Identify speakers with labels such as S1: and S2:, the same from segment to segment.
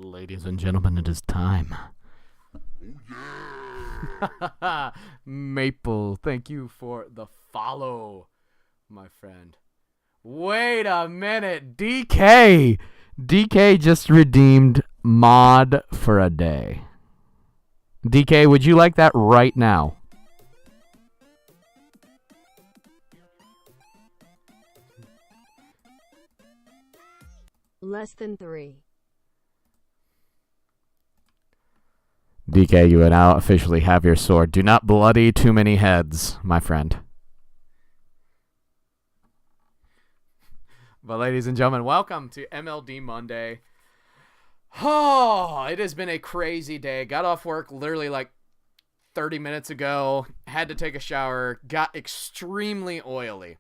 S1: Ladies and gentlemen, it is time. Maple, thank you for the follow, my friend. Wait a minute, DK! DK just redeemed mod for a day. DK, would you like that right now?
S2: Less than 3.
S1: DK, you now officially have your sword. Do not bloody too many heads, my friend. But ladies and gentlemen, welcome to MLD Monday. Oh, it has been a crazy day. Got off work literally like 30 minutes ago. Had to take a shower. Got extremely oily.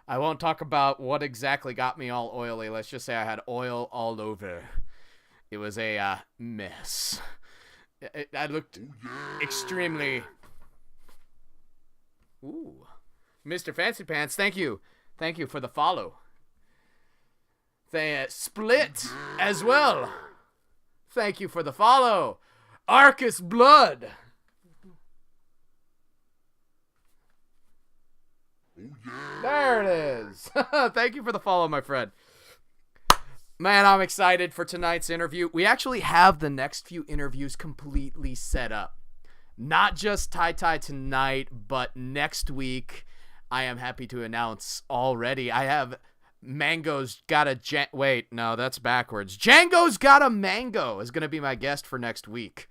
S1: I won't talk about what exactly got me all oily. Let's just say I had oil all over. It was a mess. I looked extremely... Ooh. Mr. Fancy Pants, thank you. Thank you for the follow. They split as well. Thank you for the follow. Arcus Blood. There it is. Thank you for the follow, my friend. Man, I'm excited for tonight's interview. We actually have the next few interviews completely set up. Not just TyTy tonight, but next week. I am happy to announce already. I have Mango's Got a... Wait, no, that's backwards. Django's Got a Mango is going to be my guest for next week.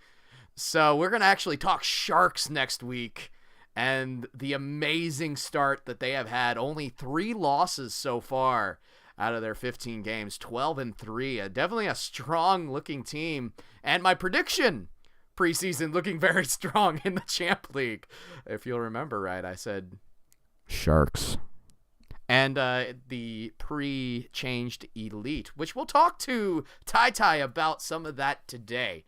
S1: So we're going to actually talk Sharks next week. And the amazing start that they have had. Only 3 losses so far out of their 15 games. 12-3. Definitely a strong-looking team. And my prediction preseason looking very strong in the Champ League. If you'll remember right, I said Sharks. And the pre-changed Elite, which we'll talk to TyTy about some of that today.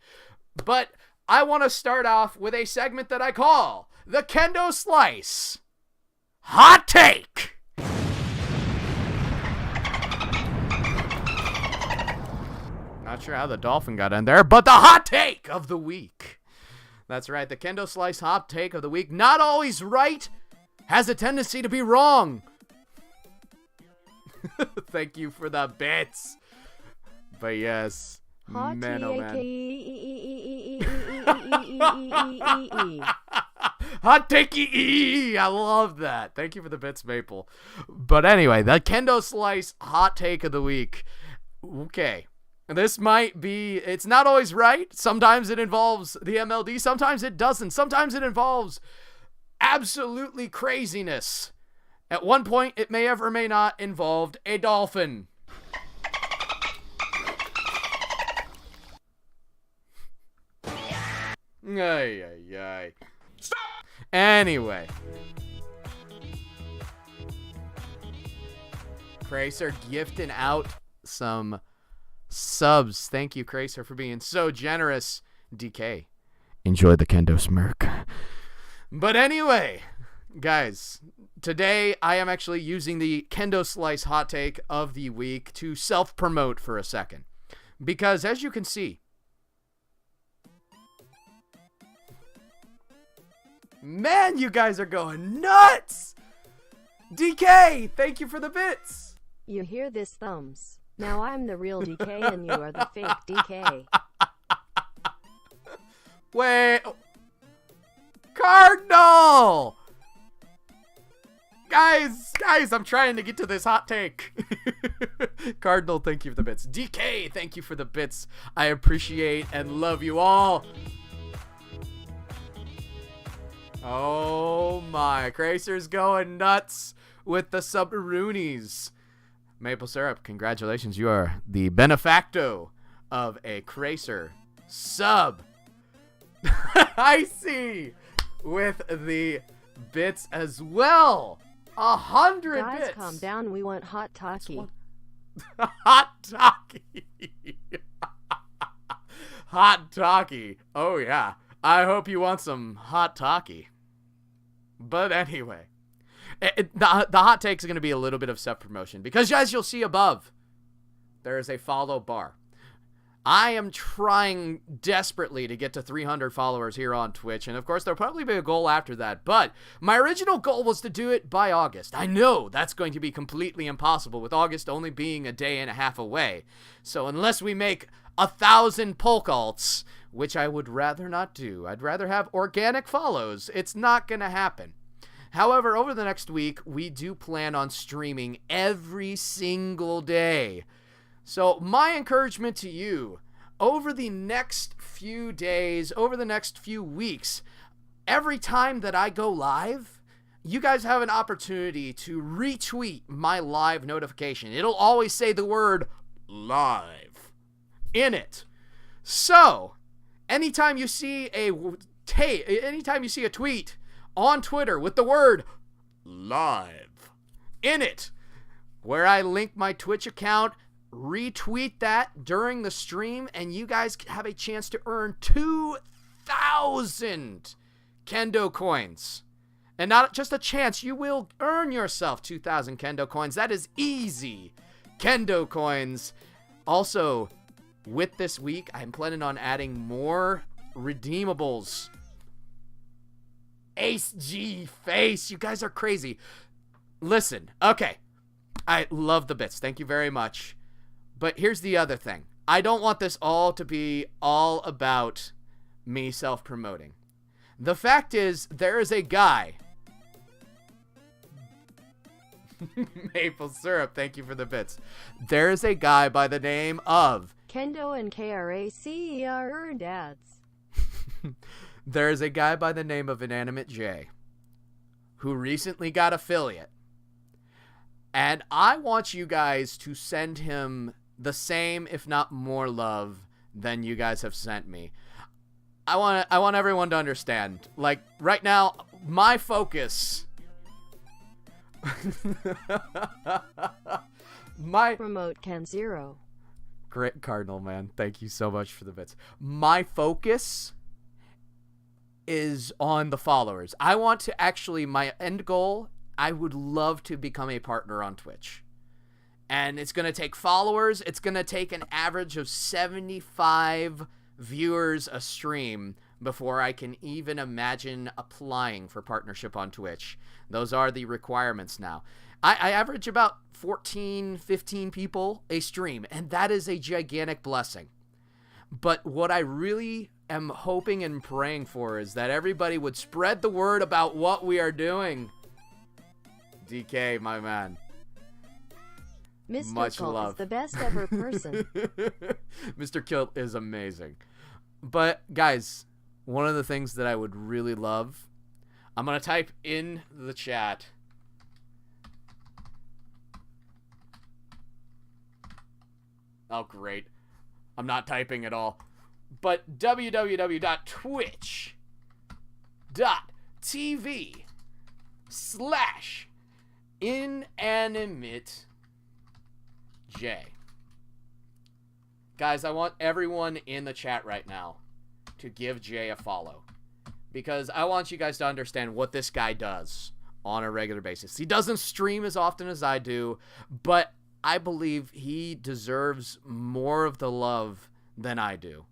S1: But I want to start off with a segment that I call the Kendo Slice Hot Take. Not sure how the dolphin got in there, but the hot take of the week. That's right, the Kendo Slice Hot Take of the week. Not always right, has a tendency to be wrong. Thank you for the bits. But yes,
S2: Hot
S1: man, oh man. Hot take-y. I love that. Thank you for the bits, Maple. But anyway, the Kendo Slice Hot Take of the week. Okay. This might be, it's not always right. Sometimes it involves the MLD. Sometimes it doesn't. Sometimes it involves absolutely craziness. At one point, it may have or may not involved a dolphin. Ay, ay, ay. Stop! Anyway. Cracer gifting out some subs. Thank you, Cracer, for being so generous. DK, enjoy the Kendo smirk. But anyway, guys, today I am actually using the Kendo Slice Hot Take of the week to self-promote for a second. Because as you can see, man, you guys are going nuts! DK, thank you for the bits!
S2: You hear this, thumbs? Now I'm the real DK and you are the fake DK.
S1: Wait. Cardinal! Guys, I'm trying to get to this hot take. Cardinal, thank you for the bits. DK, thank you for the bits. I appreciate and love you all. Oh my, Cracer's going nuts with the sub-roonies. Maple Syrup, congratulations. You are the benefacto of a Cracer sub. I see. With the bits as well. 100
S2: Guys,
S1: bits.
S2: calm down. We want hot talkie.
S1: Hot talkie. Hot talkie. Oh, yeah. I hope you want some hot talkie. But anyway. The hot take is going to be a little bit of self-promotion. Because as you'll see above, there is a follow bar. I am trying desperately to get to 300 followers here on Twitch, and of course there'll probably be a goal after that, but my original goal was to do it by August. I know that's going to be completely impossible with August only being a day and a half away. So unless we make 1,000 polk alts, which I would rather not do, I'd rather have organic follows, it's not going to happen. However, over the next week, we do plan on streaming every single day. So my encouragement to you, over the next few days, over the next few weeks, every time that I go live, you guys have an opportunity to retweet my live notification. It'll always say the word live in it. So, anytime you see a tweet on Twitter with the word live in it, where I link my Twitch account, retweet that during the stream, and you guys have a chance to earn 2,000 Kendo coins. And not just a chance, you will earn yourself 2,000 Kendo coins. That is easy Kendo coins. Also, with this week, I'm planning on adding more redeemables. Ace G face, you guys are crazy. Listen, okay, I love the bits. Thank you very much. But here's the other thing. I don't want this all to be all about me self-promoting. The fact is, there is a guy. Maple syrup, thank you for the bits. There is a guy by the name of
S2: Kendo and KRACER dads.
S1: There is a guy by the name of Inanimate J who recently got affiliate. And I want you guys to send him the same, if not more, love than you guys have sent me. I want everyone to understand. Like, right now, my focus...
S2: Promote Ken Zero.
S1: Great Cardinal, man. Thank you so much for the bits. My focus is on the followers. I want to actually, my end goal, I would love to become a partner on Twitch. And it's going to take followers. It's going to take an average of 75 viewers a stream before I can even imagine applying for partnership on Twitch. Those are the requirements now. I average about 14, 15 people a stream, and that is a gigantic blessing. But what I really am hoping and praying for is that everybody would spread the word about what we are doing. DK, my man.
S2: Mr.
S1: Much
S2: Kilt
S1: love.
S2: is the best ever person.
S1: Mr. Kilt is amazing. But, guys, one of the things that I would really love, I'm going to type in the chat. Oh, great. I'm not typing at all. But www.twitch.tv/inanimate J. Guys, I want everyone in the chat right now to give Jay a follow, because I want you guys to understand what this guy does on a regular basis. He doesn't stream as often as I do, but I believe he deserves more of the love than I do.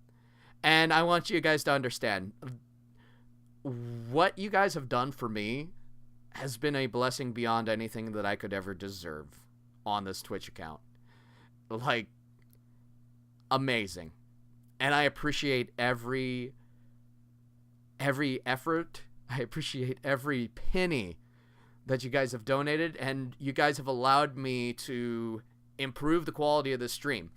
S1: And I want you guys to understand what you guys have done for me has been a blessing beyond anything that I could ever deserve on this Twitch account. Like, amazing. And I appreciate every effort. I appreciate every penny that you guys have donated, and you guys have allowed me to improve the quality of the stream.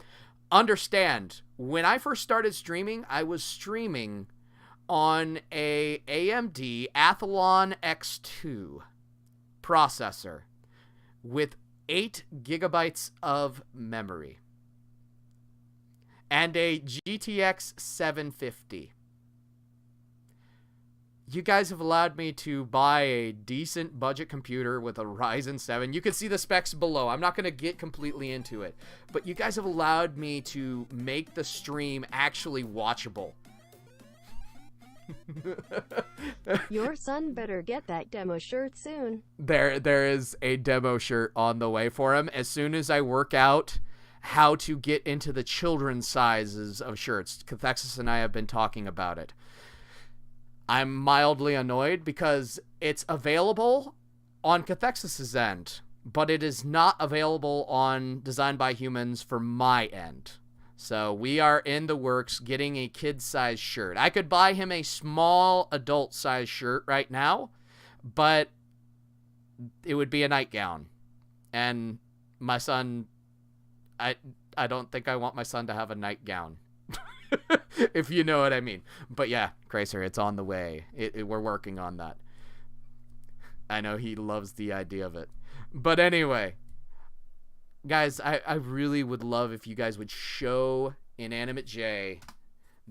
S1: Understand, when I first started streaming, I was streaming on a AMD Athlon X2 processor with 8 gigabytes of memory and a GTX 750. You guys have allowed me to buy a decent budget computer with a Ryzen 7. You can see the specs below. I'm not going to get completely into it. But you guys have allowed me to make the stream actually watchable.
S2: Your son better get that demo shirt soon.
S1: There is a demo shirt on the way for him. As soon as I work out how to get into the children's sizes of shirts. Cathexis and I have been talking about it. I'm mildly annoyed because it's available on Cathexis's end, but it is not available on Design by Humans for my end. So we are in the works getting a kid-size shirt. I could buy him a small adult-size shirt right now, but it would be a nightgown. And my son, I don't think I want my son to have a nightgown. If you know what I mean. But yeah, Cracer, it's on the way. We're working on that. I know he loves the idea of it. But anyway, guys, I really would love if you guys would show Inanimate J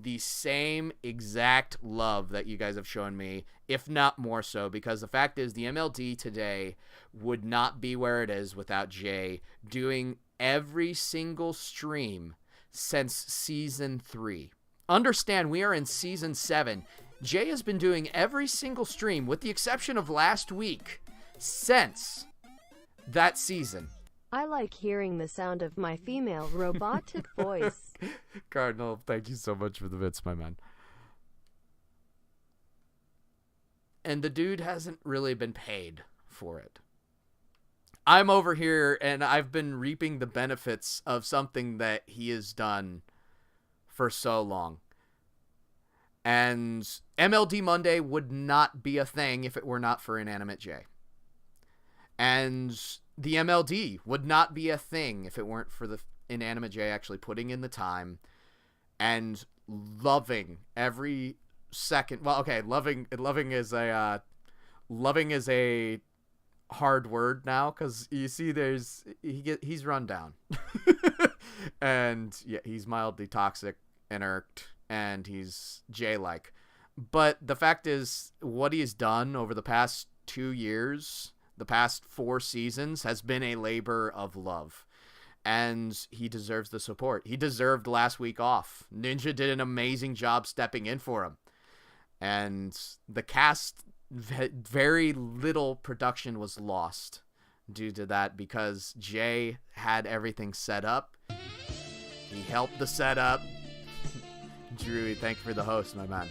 S1: the same exact love that you guys have shown me, if not more so, because the fact is the MLD today would not be where it is without Jay doing every single stream since season 3. Understand, we are in season 7. Jay has been doing every single stream, with the exception of last week, since that season.
S2: I like hearing the sound of my female robotic voice.
S1: Cardinal, thank you so much for the bits, my man. And the dude hasn't really been paid for it. I'm over here, and I've been reaping the benefits of something that he has done for so long. And MLD Monday would not be a thing if it were not for Inanimate J. And the MLD would not be a thing if it weren't for the Inanimate J actually putting in the time and loving every second. Well, okay, loving is a hard word now, because you see he's run down. And yeah, he's mildly toxic and irked, and he's J-like. But the fact is, what he has done over the past 2 years, the past 4 seasons, has been a labor of love. And he deserves the support. He deserved last week off. Ninja did an amazing job stepping in for him. And the cast, very little production was lost due to that, because Jay had everything set up. He helped the setup. Drewy, thank you for the host, my man.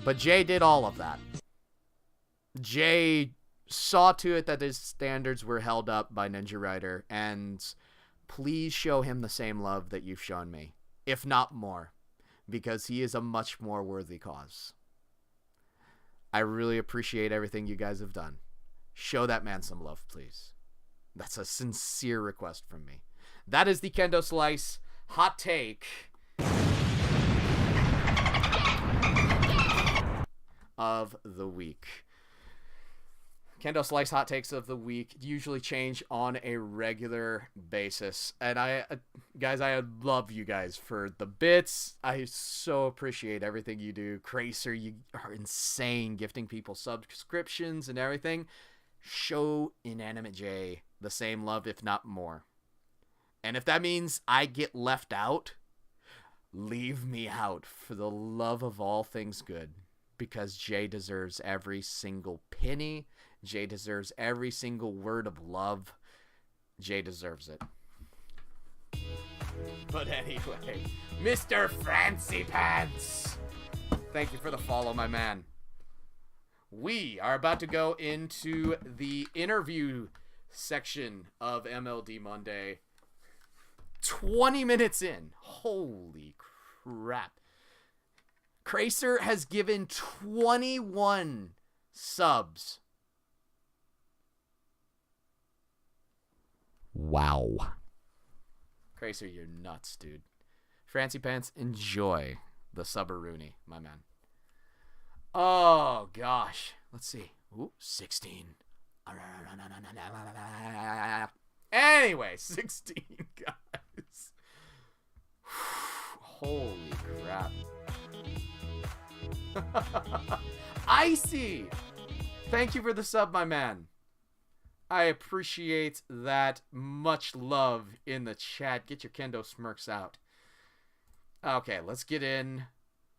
S1: But Jay did all of that. Jay saw to it that his standards were held up by Ninja Rider, and please show him the same love that you've shown me, if not more, because he is a much more worthy cause. I really appreciate everything you guys have done. Show that man some love, please. That's a sincere request from me. That is the Kendo Slice hot take of the week. Kendo Slice hot takes of the week usually change on a regular basis. And I love you guys for the bits. I so appreciate everything you do. Cracer, you are insane, gifting people subscriptions and everything. Show Inanimate J the same love, if not more. And if that means I get left out, leave me out for the love of all things good. Because Jay deserves every single penny. Jay deserves every single word of love. Jay deserves it. But anyway, Mr. Fancy Pants, thank you for the follow, my man. We are about to go into the interview section of MLD Monday. 20 minutes in. Holy crap. Cracer has given 21 subs. Wow. Cracer, you're nuts, dude. Fancy Pants, enjoy the subbaroonie, my man. Oh, gosh. Let's see. Ooh, 16. Anyway, 16, guys. Holy crap. Icy! Thank you for the sub, my man. I appreciate that. Much love in the chat. Get your kendo smirks out. Okay, let's get in.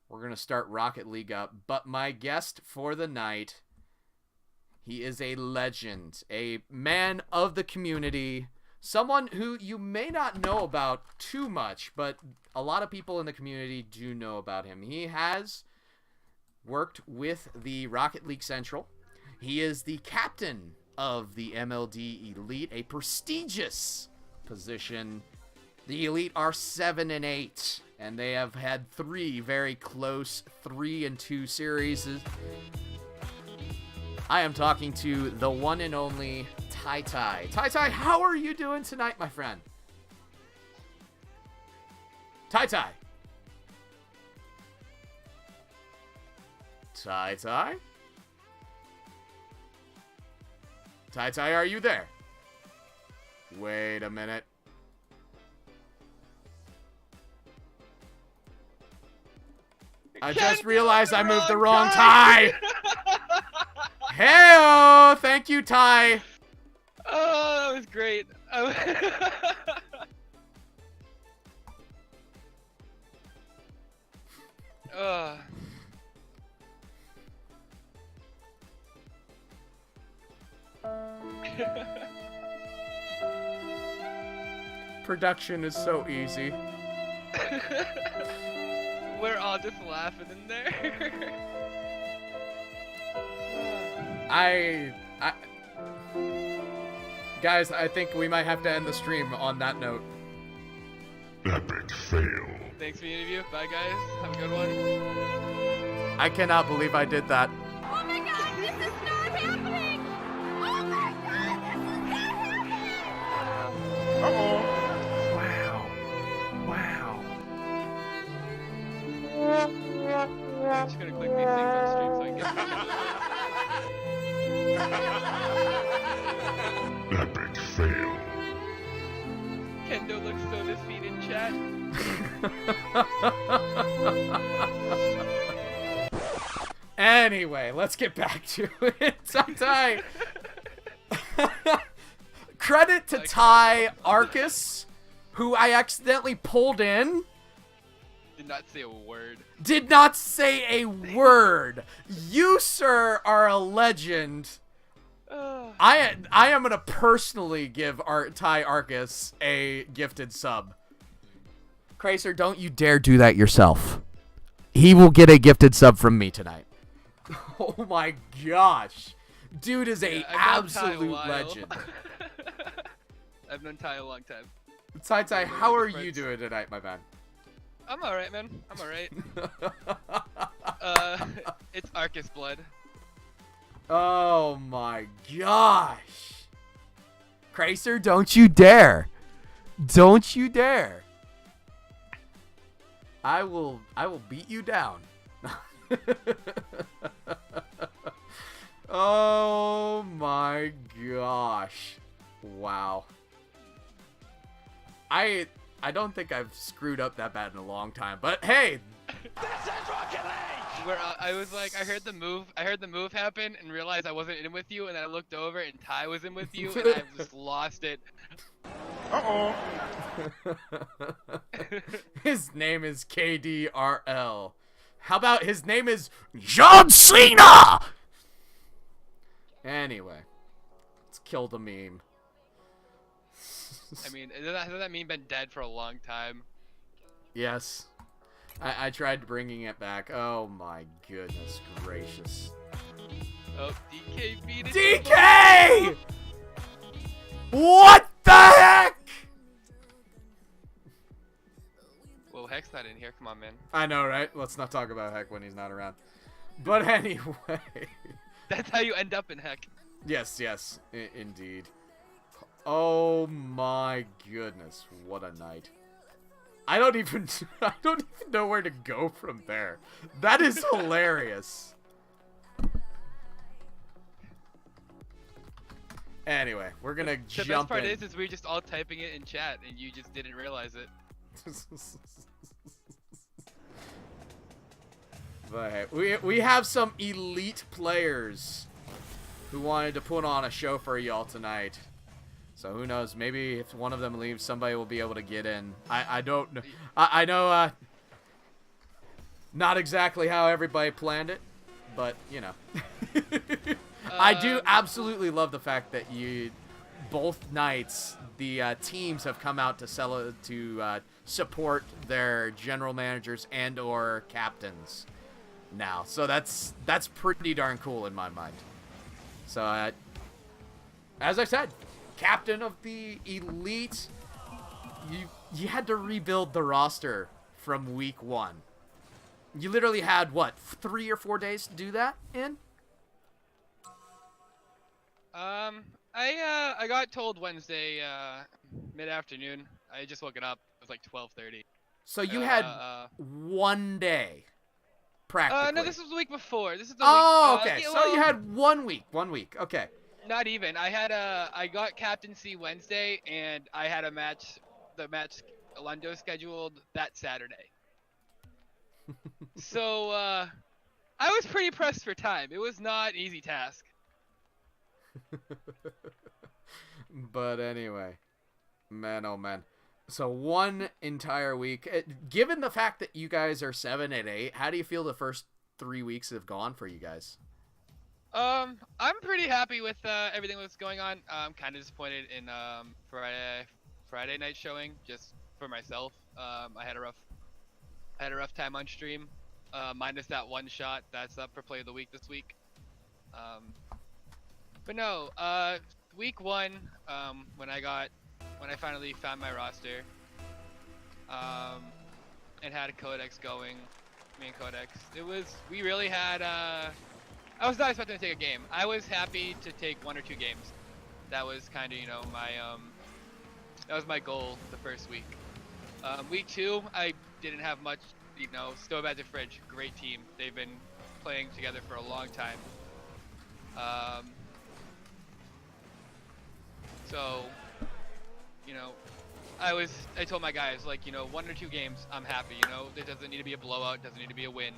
S1: We're going to start Rocket League up. But my guest for the night, he is a legend. A man of the community Someone who you may not know about too much, but a lot of people in the community do know about him. He has worked with the Rocket League Central. He is the captain of the MLD Elite, a prestigious position. The Elite are 7-8, and they have had 3 very close 3-2 series. I am talking to the one and only TyTy. TyTy, how are you doing tonight, my friend? TyTy. TyTy? TyTy, are you there? Wait a minute. I just realized I moved the wrong Ty. Hey-oh! Thank you, Ty.
S3: Oh, that was great.
S1: Production is so easy.
S3: We're all just laughing in there.
S1: Guys, I think we might have to end the stream on that note.
S4: Epic fail.
S3: Thanks for the interview. Bye, guys. Have a good one.
S1: I cannot believe I did that.
S5: Oh my god, this is not happening! Oh my god, this is not happening!
S4: Uh-oh.
S1: Wow.
S3: I'm just gonna click these things on stream so I can get
S4: Epic fail.
S3: Kendo looks so defeated, chat.
S1: Anyway, let's get back to it. TyTy. Credit to Ty Arcus, who I accidentally pulled in.
S3: Did not say a word.
S1: Did not say a word. You, sir, are a legend. I am gonna personally give Ty Arcus a gifted sub. Cracer, don't you dare do that yourself. He will get a gifted sub from me tonight. Oh my gosh. Dude is a absolute legend.
S3: I've known Ty a long time.
S1: TyTy, how are you doing tonight, my man?
S3: I'm alright, man. I'm alright. It's Arcus blood.
S1: Oh my gosh. Cracer, don't you dare. Don't you dare. I will beat you down. Oh my gosh. Wow. I don't think I've screwed up that bad in a long time, but hey.
S3: Where I was like, I heard the move happen and realized I wasn't in with you, and then I looked over and Ty was in with you, and I just lost it.
S4: Uh-oh.
S1: His name is KDRL. How about his name is John Cena? Anyway, let's kill the meme.
S3: I mean, hasn't that meme been dead for a long time?
S1: Yes. I tried bringing it back. Oh my goodness gracious.
S3: Oh, DK beat it.
S1: DK! What the heck?
S3: Well, Heck's not in here. Come on, man.
S1: I know, right? Let's not talk about Heck when he's not around. But anyway.
S3: That's how you end up in Heck.
S1: Yes, indeed. Oh my goodness, what a night. I don't even know where to go from there. That is hilarious. Anyway, we're gonna jump in.
S3: The best part is we were just all typing it in chat and you just didn't realize it.
S1: But hey, we have some elite players who wanted to put on a show for y'all tonight. So who knows? Maybe if one of them leaves, somebody will be able to get in. I don't know. I know not exactly how everybody planned it, but you know. I do absolutely love the fact that you both nights the teams have come out to support their general managers and/or captains now. So that's pretty darn cool in my mind. So as I said, captain of the elite, you had to rebuild the roster from week 1. You literally had what, 3 or 4 days to do that in?
S3: I got told Wednesday mid-afternoon. I just woke it up. It was like 12:30.
S1: So you had 1 day, practically.
S3: No, this was the week before. This is the
S1: oh,
S3: week.
S1: okay.
S3: Yeah,
S1: So
S3: well,
S1: you had 1 week. 1 week. Okay.
S3: Not even. I got captaincy Wednesday, and I had a match. The match Lundo scheduled that Saturday. So I was pretty pressed for time. It was not an easy task.
S1: But anyway, man, oh man. So 1 entire week. Given the fact that you guys are 7 and 8, how do you feel the first 3 weeks have gone for you guys?
S3: I'm pretty happy with everything that's going on. I'm kind of disappointed in Friday night showing, just for myself. I had a rough time on stream, minus that one shot that's up for play of the week this week. But no, week 1, when I finally found my roster, and had a Codex going, me and Codex, we really had, I was not expecting to take a game. I was happy to take 1 or 2 games. That was kind of, that was my goal the first week. Week 2, I didn't have much, Stove at the Fridge, great team. They've been playing together for a long time. So, I told my guys, 1 or 2 games, I'm happy, There doesn't need to be a blowout, doesn't need to be a win.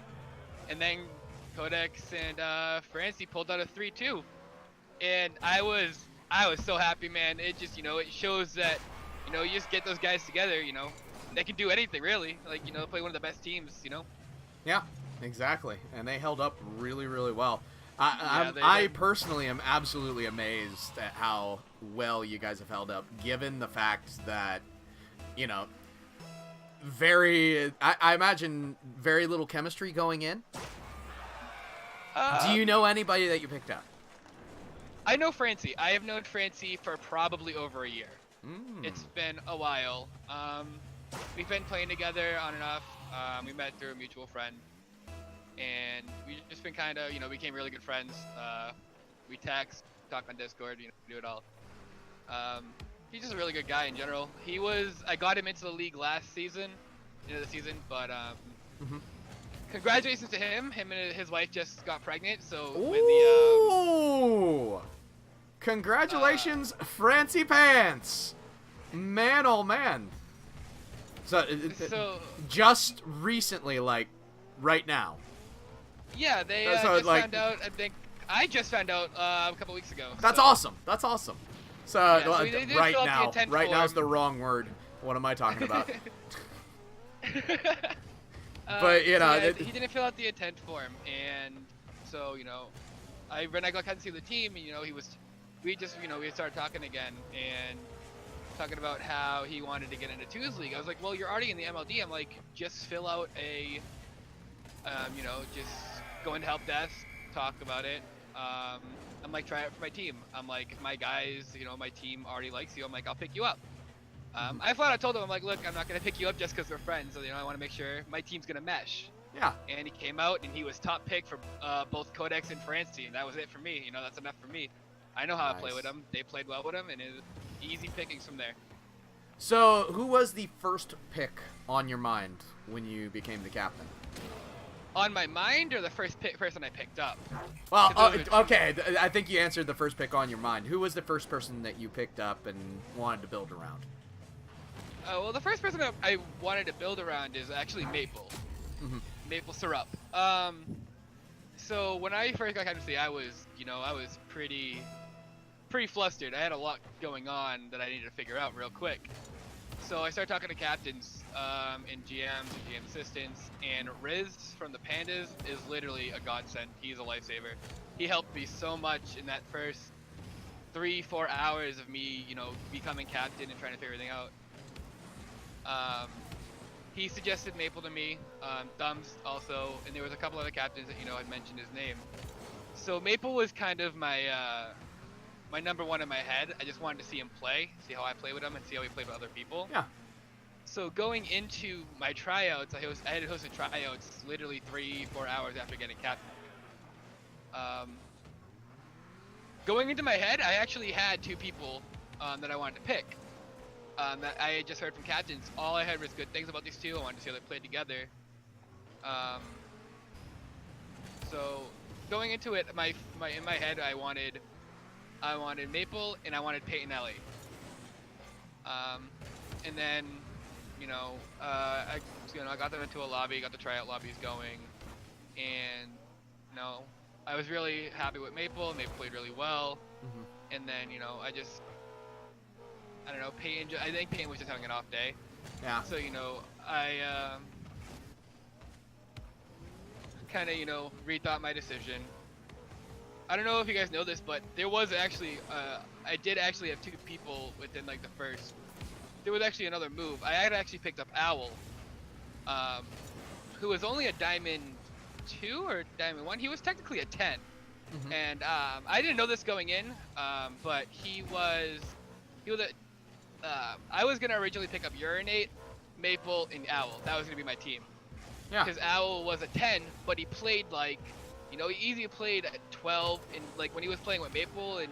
S3: And then Codex and Francie pulled out a 3-2. And I was so happy, man. It just, it shows that, you just get those guys together, they can do anything, really. Play one of the best teams,
S1: Yeah, exactly. And they held up really, really well.
S3: Yeah,
S1: I personally am absolutely amazed at how well you guys have held up, given the fact that, I imagine very little chemistry going in. Do you know anybody that you picked up?
S3: I know Francie. I have known Francie for probably over a year.
S1: Mm.
S3: It's been a while. We've been playing together on and off. We met through a mutual friend. And we've just been kind of, became really good friends. We text, talk on Discord, do it all. He's just a really good guy in general. I got him into the league last season, but congratulations to him. Him and his wife just got pregnant, so when
S1: Ooh! Congratulations, Francie Pants! Man, oh man. So just recently, right now.
S3: Yeah, they
S1: So,
S3: just found out. I just found out a couple weeks ago.
S1: That's
S3: so.
S1: awesome. That's awesome. So,
S3: Yeah, so they did
S1: right
S3: fill out the
S1: now,
S3: intent
S1: right now is
S3: form.
S1: the wrong word. What am I talking about? But
S3: he didn't fill out the intent form, and so when I got to see the team, we started talking again and talking about how he wanted to get into Twos League. I was like, well, you're already in the MLD. I'm like, just fill out a, just go into help desk, talk about it. I'm like, try it for my team. I'm like, if my guys, my team already likes you, I'm like, I'll pick you up. I flat out told him, I'm like, look, I'm not gonna pick you up just because we're friends. So I want to make sure my team's gonna mesh.
S1: Yeah.
S3: And he came out and he was top pick for both Codex and Francie, and that was it for me. That's enough for me. I know how to play with him. They played well with him, and it was easy pickings from there.
S1: So, who was the first pick on your mind when you became the captain?
S3: On my mind, or the first person I picked up?
S1: Well, okay, I think you answered the first pick on your mind. Who was the first person that you picked up and wanted to build around?
S3: Well, the first person that I wanted to build around is actually Maple.
S1: Mm-hmm.
S3: Maple Syrup. So when I first got captaincy, I was pretty flustered. I had a lot going on that I needed to figure out real quick. So I started talking to captains, and GMs and GM assistants, and Riz from the Pandas is literally a godsend. He's a lifesaver. He helped me so much in that first 3-4 hours of me, becoming captain and trying to figure everything out. He suggested Maple to me, Thumbs also, and there was a couple other captains that had mentioned his name. So Maple was kind of my number one in my head. I just wanted to see him play, see how I play with him, and see how he played with other people.
S1: Yeah.
S3: So going into my tryouts, I had hosted tryouts literally 3-4 hours after getting captain. Going into my head, I actually had 2 people that I wanted to pick. That I had just heard from captains. All I heard was good things about these 2. I wanted to see how they played together. So going into it, in my head, I wanted Maple and I wanted Peyton Ellie. And then, I got them into a lobby, got the tryout lobbies going, and I was really happy with Maple. Maple played really well, and then I don't know, Peyton. I think Peyton was just having an off day.
S1: Yeah.
S3: So I kind of rethought my decision. I don't know if you guys know this, but there was actually I did actually have 2 people within like the first. There was actually another move. I had actually picked up Owl, who was only a Diamond 2 or Diamond 1. He was technically a 10, and I didn't know this going in, but he was a. I was gonna originally pick up Urinate, Maple, and Owl. That was gonna be my team.
S1: Yeah.
S3: Because Owl was a 10, but he played like, he easy played at 12, and like when he was playing with Maple and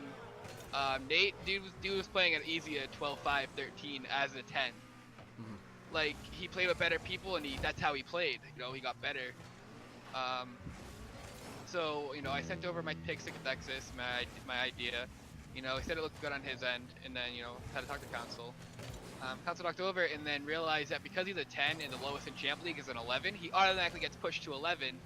S3: Nate, dude was playing at easy at 12, 5, 13 as a 10. Like he played with better people, and that's how he played. He got better. So I sent over my picks to Cathexis, my idea. He said it looked good on his end, and then had to talk to Council. Council talked over and then realized that because he's a 10 and the lowest in Champ League is an 11, he automatically gets pushed to 11.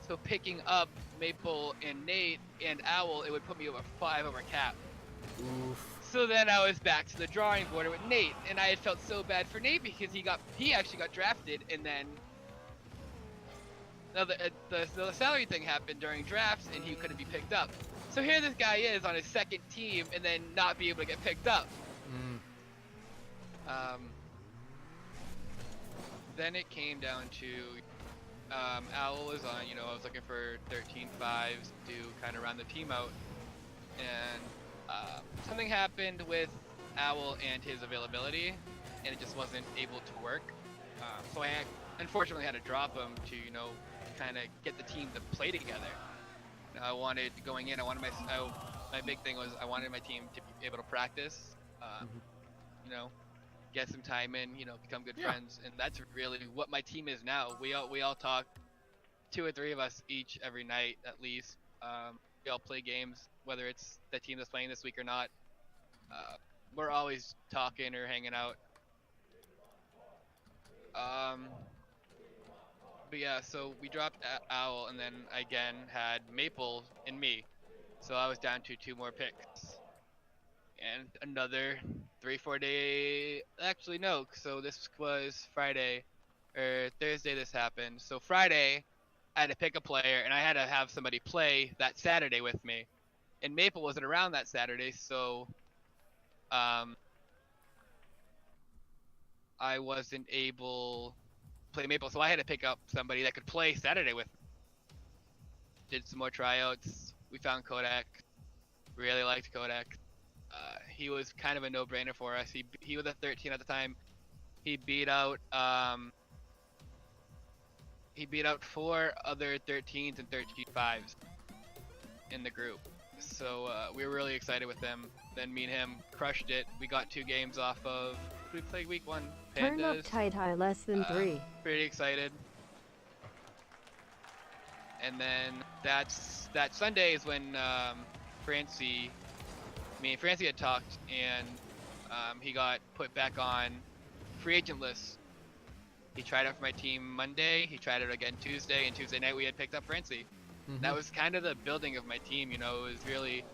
S3: So picking up Maple and Nate and Owl, it would put me over 5 over cap.
S1: Oof.
S3: So then I was back to the drawing board with Nate, and I had felt so bad for Nate because he actually got drafted, and then the salary thing happened during drafts, and he couldn't be picked up. So here this guy is on his second team, and then not be able to get picked up. Then it came down to Owl was on. I was looking for 13-5s to kind of round the team out, and something happened with Owl and his availability, and it just wasn't able to work. So I unfortunately had to drop him to kind of get the team to play together. I wanted going in. My big thing was I wanted my team to be able to practice. Get some time in. Become good friends, and that's really what my team is now. We all talk, 2 or 3 of us each every night at least. We all play games, whether it's the team that's playing this week or not. We're always talking or hanging out. But yeah, so we dropped Owl, and then again had Maple and me. So I was down to 2 more picks. And another 3-4 day, actually no, so this was Friday, or Thursday this happened. So Friday, I had to pick a player, and I had to have somebody play that Saturday with me. And Maple wasn't around that Saturday, so I wasn't able to play Maple, so I had to pick up somebody that could play Saturday with me. Did some more tryouts. We found Kodak. Really liked Kodak. He was kind of a no-brainer for us. He was a 13 at the time. He beat out 4 other 13s and 13-5s in the group. So we were really excited with them. Then me and him crushed it. We got 2 games off of. We played week 1. Pandas.
S2: Turn up TyTy less than 3.
S3: Pretty excited. And then that Sunday is when me and Francie had talked, and he got put back on free agent list. He tried out for my team Monday, he tried out again Tuesday, and Tuesday night we had picked up Francie. That was kind of the building of my team, it was really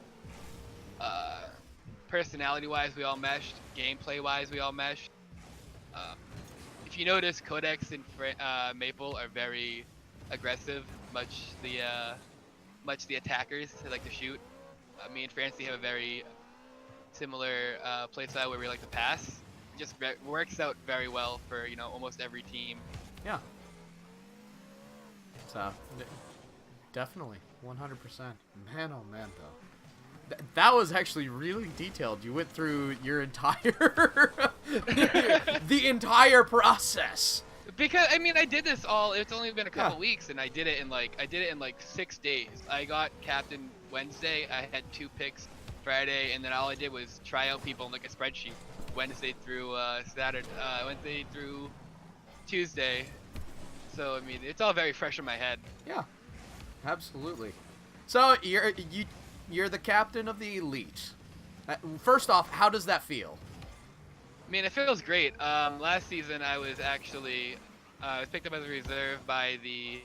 S3: personality-wise we all meshed, gameplay-wise we all meshed. If you notice, Codex and Maple are very aggressive, much the attackers, they like to shoot. Me and Francie have a very similar playstyle where we like to pass. It just works out very well for almost every team.
S1: Yeah. So, definitely, 100%. Man, oh man, though. That was actually really detailed. You went through your entire, the entire process.
S3: Because I mean, I did this all. It's only been a couple weeks, and I did it in like 6 days. I got captain Wednesday. I had 2 picks Friday, and then all I did was try out people in like a spreadsheet Wednesday through Wednesday through Tuesday. So I mean, it's all very fresh in my head.
S1: Yeah, absolutely. So you're the captain of the elite. First off, how does that feel?
S3: I mean, it feels great. Last season, I was actually picked up as a reserve by the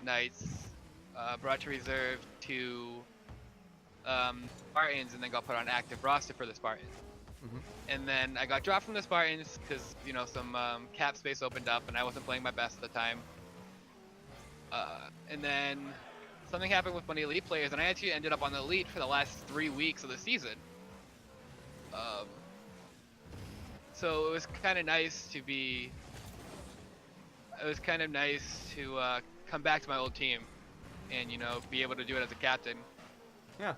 S3: Knights, brought to reserve to Spartans, and then got put on active roster for the Spartans.
S1: Mm-hmm.
S3: And then I got dropped from the Spartans because some cap space opened up, and I wasn't playing my best at the time. And then something happened with one of the elite players, and I actually ended up on the elite for the last 3 weeks of the season. So it was kind of nice to be. It was kind of nice to come back to my old team, and be able to do it as a captain.
S1: Yeah.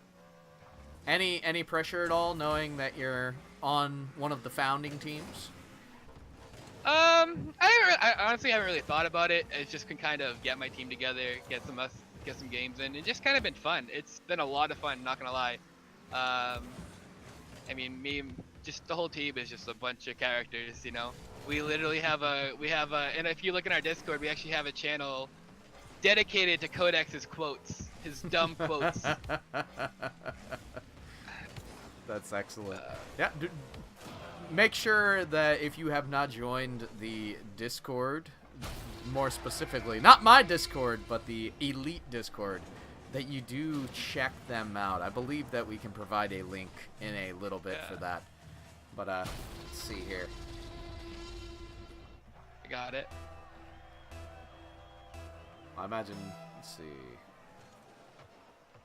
S1: Any pressure at all, knowing that you're on one of the founding teams?
S3: I honestly haven't really thought about it. It's just been kind of get my team together, get some games in, and just kind of been fun. It's been a lot of fun, not gonna lie. I mean, just the whole team is just a bunch of characters, We literally have and if you look in our Discord, we actually have a channel dedicated to Codex's quotes, his dumb quotes.
S1: That's excellent. Yeah. Make sure that if you have not joined the Discord, more specifically, not my Discord, but the Elite Discord, that you do check them out. I believe that we can provide a link in a little bit for that. But let's see here.
S3: I got it.
S1: I imagine. Let's see.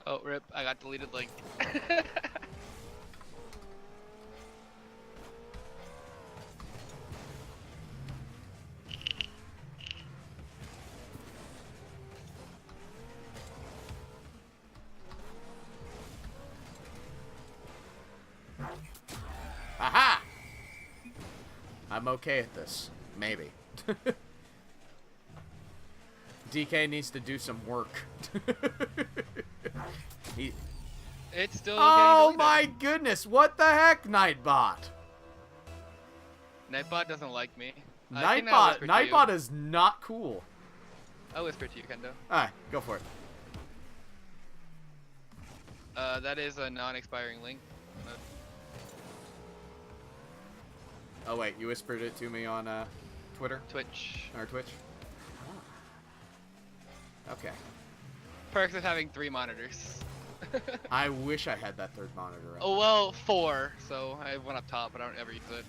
S3: Oh, rip! I got deleted link.
S1: Aha! I'm okay at this. Maybe. DK needs to do some work.
S3: It's still.
S1: Oh my goodness! What the heck, Nightbot?
S3: Nightbot doesn't like me.
S1: Nightbot is not cool.
S3: I'll whisper to you, Kendo.
S1: Alright, go for it.
S3: That is a non-expiring link.
S1: Oh wait, you whispered it to me on Twitter?
S3: Twitch.
S1: Or Twitch? Oh. Okay.
S3: Perks of having 3 monitors.
S1: I wish I had that third monitor up.
S3: Oh well, 4. So I have one up top, but I don't ever use it.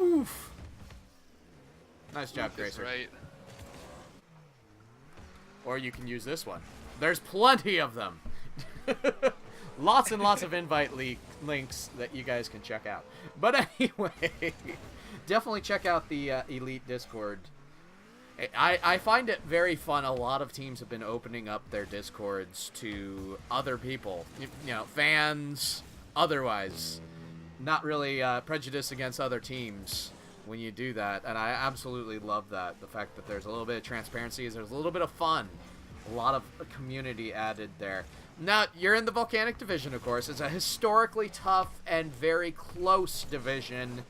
S1: Oof. Nice job,
S3: Oof is
S1: Gracer.
S3: right.
S1: Or you can use this one. There's plenty of them. Lots and lots of invite links that you guys can check out. But anyway, definitely check out the Elite Discord. I find it very fun. A lot of teams have been opening up their Discords to other people, fans, otherwise. Not really prejudice against other teams when you do that, and I absolutely love that. The fact that there's a little bit of transparency, there's a little bit of fun, a lot of community added there. Now, you're in the Volcanic Division, of course. It's a historically tough and very close division.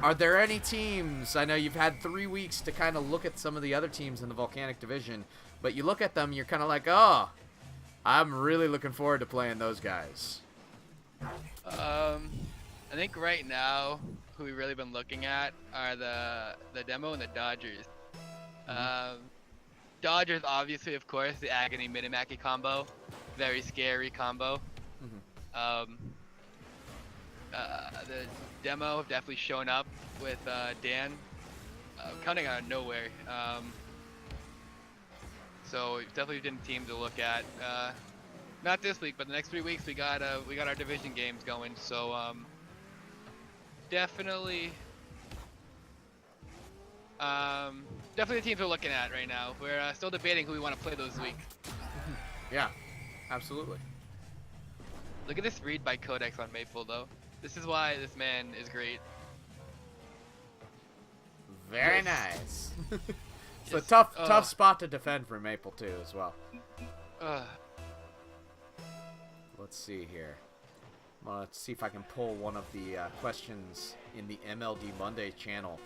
S1: Are there any teams? I know you've had 3 weeks to kind of look at some of the other teams in the Volcanic Division, but you look at them, you're kind of like, oh, I'm really looking forward to playing those guys.
S3: I think right now, who we've really been looking at are the Demo and the Dodgers. Dodgers, obviously, of course, the Agony Minimaki combo. Very scary combo. The Demo have definitely shown up with Dan coming out of nowhere. So definitely been a team to look at. not this week, but the next 3 weeks we got our division games going. So definitely definitely the teams we're looking at right now. We're still debating who we want to play those weeks.
S1: Yeah, absolutely.
S3: Look at this read by Codex on Maple though. This is why this man is great.
S1: Very
S3: Just-
S1: nice. It's a
S3: just-
S1: tough spot to defend for Maple too, as well. Let's see here. Let's see if I can pull one of the questions in the MLD Monday channel.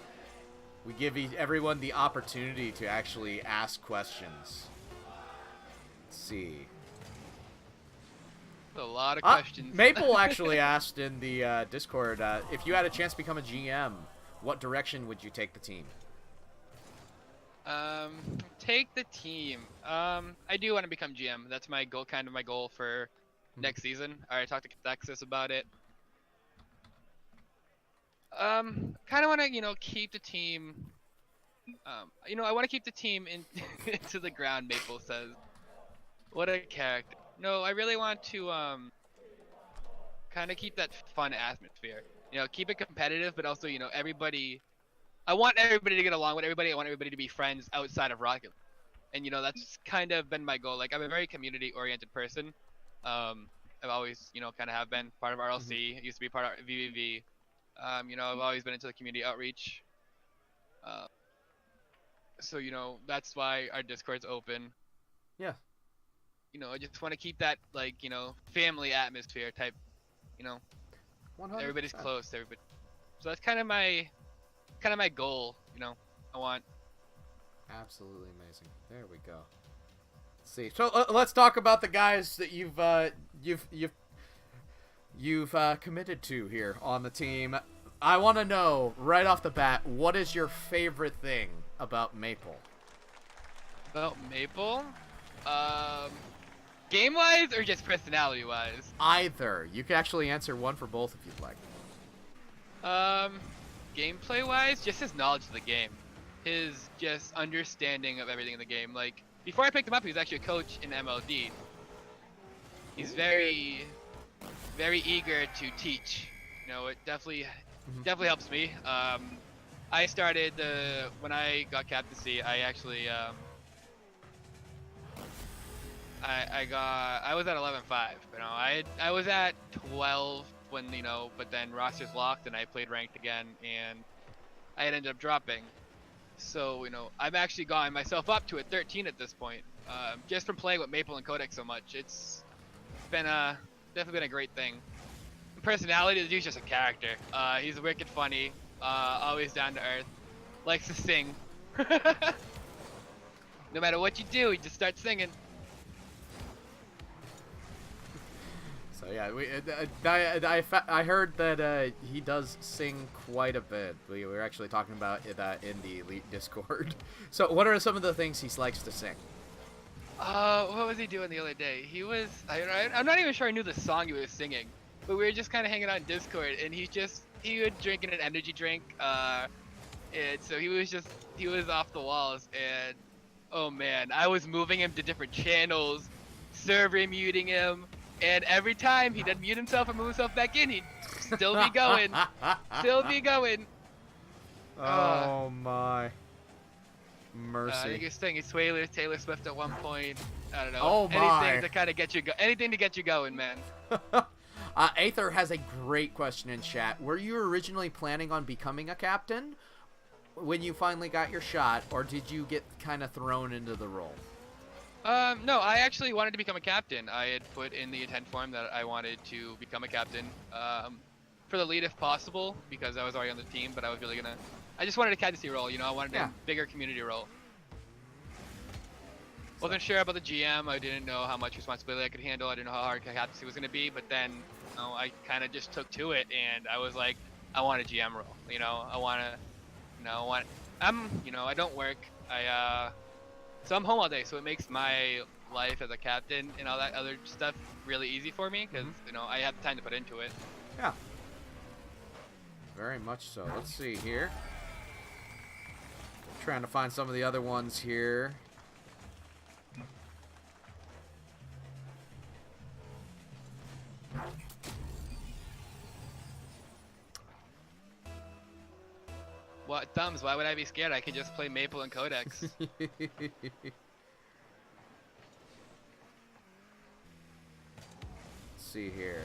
S1: We give everyone the opportunity to actually ask questions. Let's see.
S3: A lot of questions.
S1: Maple actually asked in the Discord, if you had a chance to become a GM, what direction would you take the team?
S3: Take the team. I do want to become GM. That's my goal, kind of my goal for next season. I already talked to Texas about it. Kind of want to, keep the team. I want to keep the team into the ground. Maple says, "What a character." No, I really want to kind of keep that fun atmosphere. Keep it competitive, but also, everybody. I want everybody to get along with everybody. I want everybody to be friends outside of Rocket League. And that's kind of been my goal. Like, I'm a very community-oriented person. I've always, kind of have been part of RLC. I used to be part of VVV. I've always been into the community outreach. So, that's why our Discord's open.
S1: Yeah.
S3: I just want to keep that, like, family atmosphere type,
S1: 100%.
S3: everybody's close, everybody. So that's kind of my goal, I want.
S1: Absolutely amazing. There we go. Let's see. So let's talk about the guys that you've committed to here on the team. I want to know right off the bat, what is your favorite thing about Maple?
S3: About Maple, game-wise or just personality-wise?
S1: Either. You can actually answer one for both if you'd like.
S3: Gameplay-wise, just his knowledge of the game, his just understanding of everything in the game. Like, before I picked him up, he was actually a coach in MLD. He's very, very eager to teach. It definitely helps me. I started when I got captaincy. I actually I was at 11-5. I was at 12 when but then rosters locked and I played ranked again and I had ended up dropping. So I've actually gotten myself up to a 13 at this point, just from playing with Maple and Codex so much. It's been definitely been a great thing. Personality, the dude's just a character. He's wicked funny, always down to earth, likes to sing. No matter what you do, he just starts singing.
S1: So yeah, I heard that he does sing quite a bit. We were actually talking about that in the Elite Discord. So what are some of the things he likes to sing?
S3: What was he doing the other day? He was, I'm not even sure I knew the song he was singing, but we were just kind of hanging out in Discord, and he was drinking an energy drink, and so he was off the walls, and oh man, I was moving him to different channels, server muting him, and every time he'd unmute himself and move himself back in, he'd still be going, still be going.
S1: Oh my. Mercy.
S3: I think he was singing Taylor Swift at one point. I don't know.
S1: Oh my.
S3: Anything to kind of get you anything to get you going, man.
S1: Aether has a great question in chat. Were you originally planning on becoming a captain when you finally got your shot, or did you get kind of thrown into the role?
S3: No, I actually wanted to become a captain. I had put in the intent form that I wanted to become a captain, for the lead if possible, because I was already on the team, but I just wanted a captaincy role, I wanted a bigger community role. Wasn't sure about the GM, I didn't know how much responsibility I could handle, I didn't know how hard captaincy was going to be, but then, I kind of just took to it, and I was like, I want a GM role, I don't work, so I'm home all day, so it makes my life as a captain and all that other stuff really easy for me, because, I have time to put into it.
S1: Yeah. Very much so. Let's see here. Trying to find some of the other ones here.
S3: What thumbs? Why would I be scared? I could just play Maple and Codex.
S1: See here.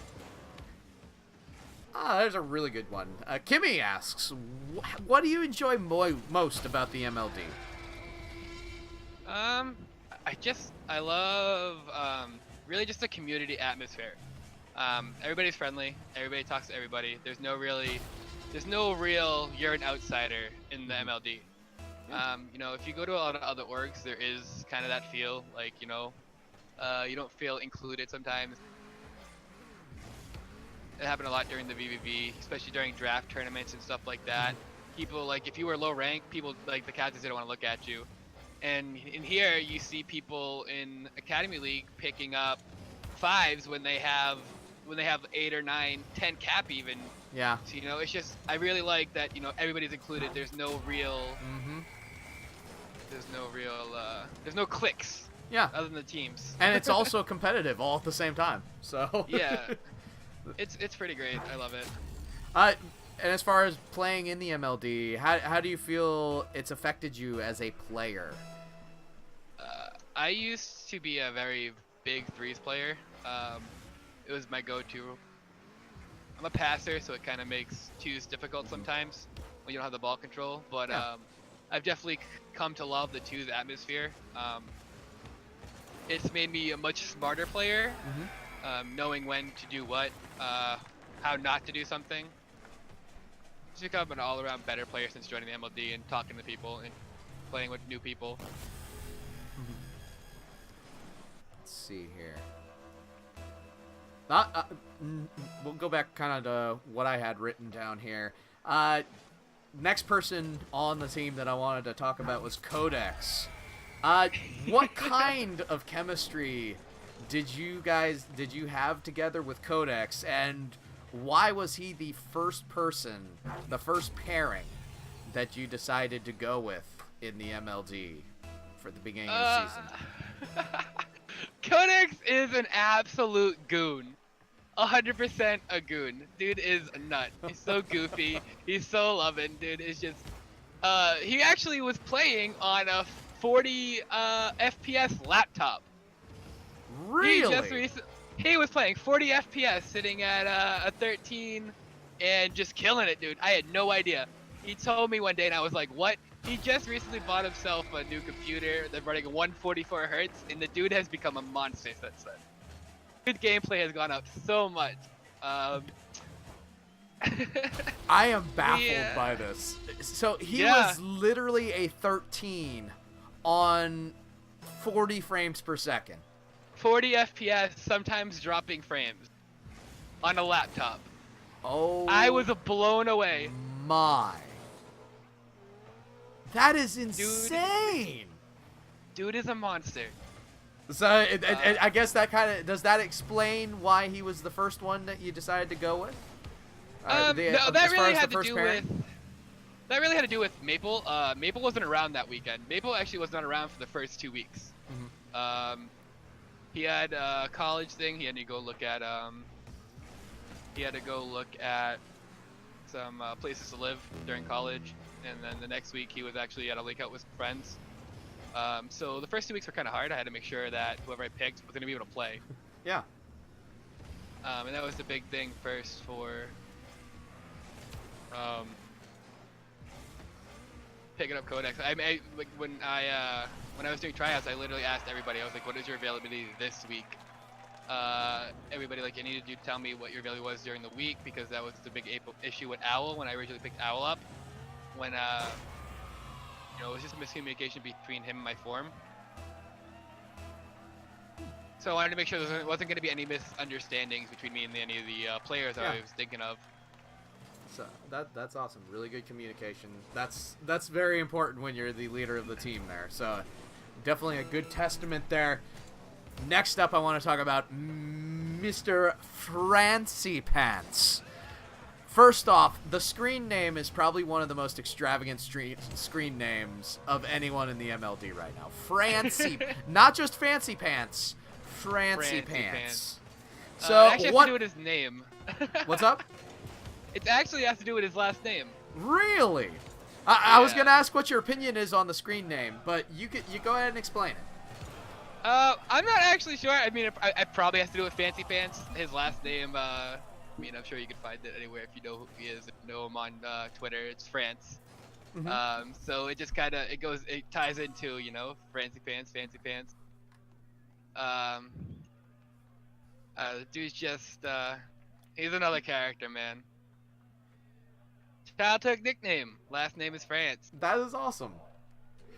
S1: Ah, there's a really good one. Kimmy asks, what do you enjoy most about the MLD?
S3: I love really just the community atmosphere. Everybody's friendly. Everybody talks to everybody. There's no real you're an outsider in the MLD. You know, if you go to a lot of other orgs, there is kind of that feel like, you know, you don't feel included sometimes. It happened a lot during the VVV, especially during draft tournaments and stuff like that. People, like, if you were low rank, people, like, the captains didn't want to look at you. And in here, you see people in Academy League picking up 5s when they have 8 or 9, 10 cap even.
S1: Yeah.
S3: So, you know, it's just, I really like that, you know, everybody's included. There's no real, there's no clicks.
S1: Yeah.
S3: Other than the teams.
S1: And it's also competitive all at the same time. So.
S3: Yeah. It's pretty great. I love it.
S1: And as far as playing in the MLD, how do you feel it's affected you as a player?
S3: I used to be a very big threes player. It was my go-to. I'm a passer, so it kind of makes twos difficult sometimes when you don't have the ball control. But
S1: Yeah.
S3: I've definitely come to love the twos atmosphere. It's made me a much smarter player, knowing when to do what, how not to do something. Just become an all-around better player since joining the MLD and talking to people and playing with new people.
S1: Let's see here. We'll go back kind of to what I had written down here. Next person on the team that I wanted to talk about was Codex. What kind of chemistry did you have together with Codex, and why was he the first pairing that you decided to go with in the MLD for the beginning of the season?
S3: Codex is an absolute goon. 100% a goon. Dude is a nut. He's so goofy. He's so loving. Dude is just... he actually was playing on a 40 FPS laptop.
S1: Really?
S3: He was playing 40 FPS sitting at a 13 and just killing it, dude. I had no idea. He told me one day and I was like, what? He just recently bought himself a new computer that's running 144 hertz, and the dude has become a monster since then. Good gameplay has gone up so much.
S1: I am baffled by this. So he was literally a 13 on 40 frames per second.
S3: 40 FPS, sometimes dropping frames on a laptop.
S1: Oh,
S3: I was blown away.
S1: My. That is insane.
S3: Dude is a monster.
S1: So I guess that does that explain why he was the first one that you decided to go with?
S3: No, that really had to do with Maple. Maple wasn't around that weekend. Maple actually was not around for the first 2 weeks. He had a college thing. He had to go look at some places to live during college, and then the next week he was actually at a lake out with friends. So the first 2 weeks were kind of hard. I had to make sure that whoever I picked was going to be able to play.
S1: Yeah.
S3: And that was the big thing first for picking up Codex. When I was doing tryouts, I literally asked everybody. I was like, "What is your availability this week?" Everybody I needed you to tell me what your availability was during the week, because that was the big issue with Owl when I originally picked Owl up. When it was just a miscommunication between him and my form. So I wanted to make sure there wasn't going to be any misunderstandings between me and any of the players I was thinking of.
S1: So that's awesome. Really good communication. That's very important when you're the leader of the team there. So definitely a good testament there. Next up, I want to talk about Mr. Francie Pants. First off, the screen name is probably one of the most extravagant screen names of anyone in the MLD right now. Francie, not just Fancy Pants, Francie Pants. So
S3: it actually has
S1: what?
S3: to do with his name.
S1: What's up?
S3: It actually has to do with his last name.
S1: Really? I was
S3: Yeah.
S1: gonna ask what your opinion is on the screen name, but you go ahead and explain it.
S3: I'm not actually sure. I mean, I probably has to do with Fancy Pants. His last name, I mean, I'm sure you can find it anywhere if you know who he is. If you know him on Twitter, it's France.
S1: Mhm.
S3: So it just kind of it ties into, you know, Fancy Pants, Fancy Pants. The dude's just he's another character, man. Childhood nickname, last name is France.
S1: That is awesome.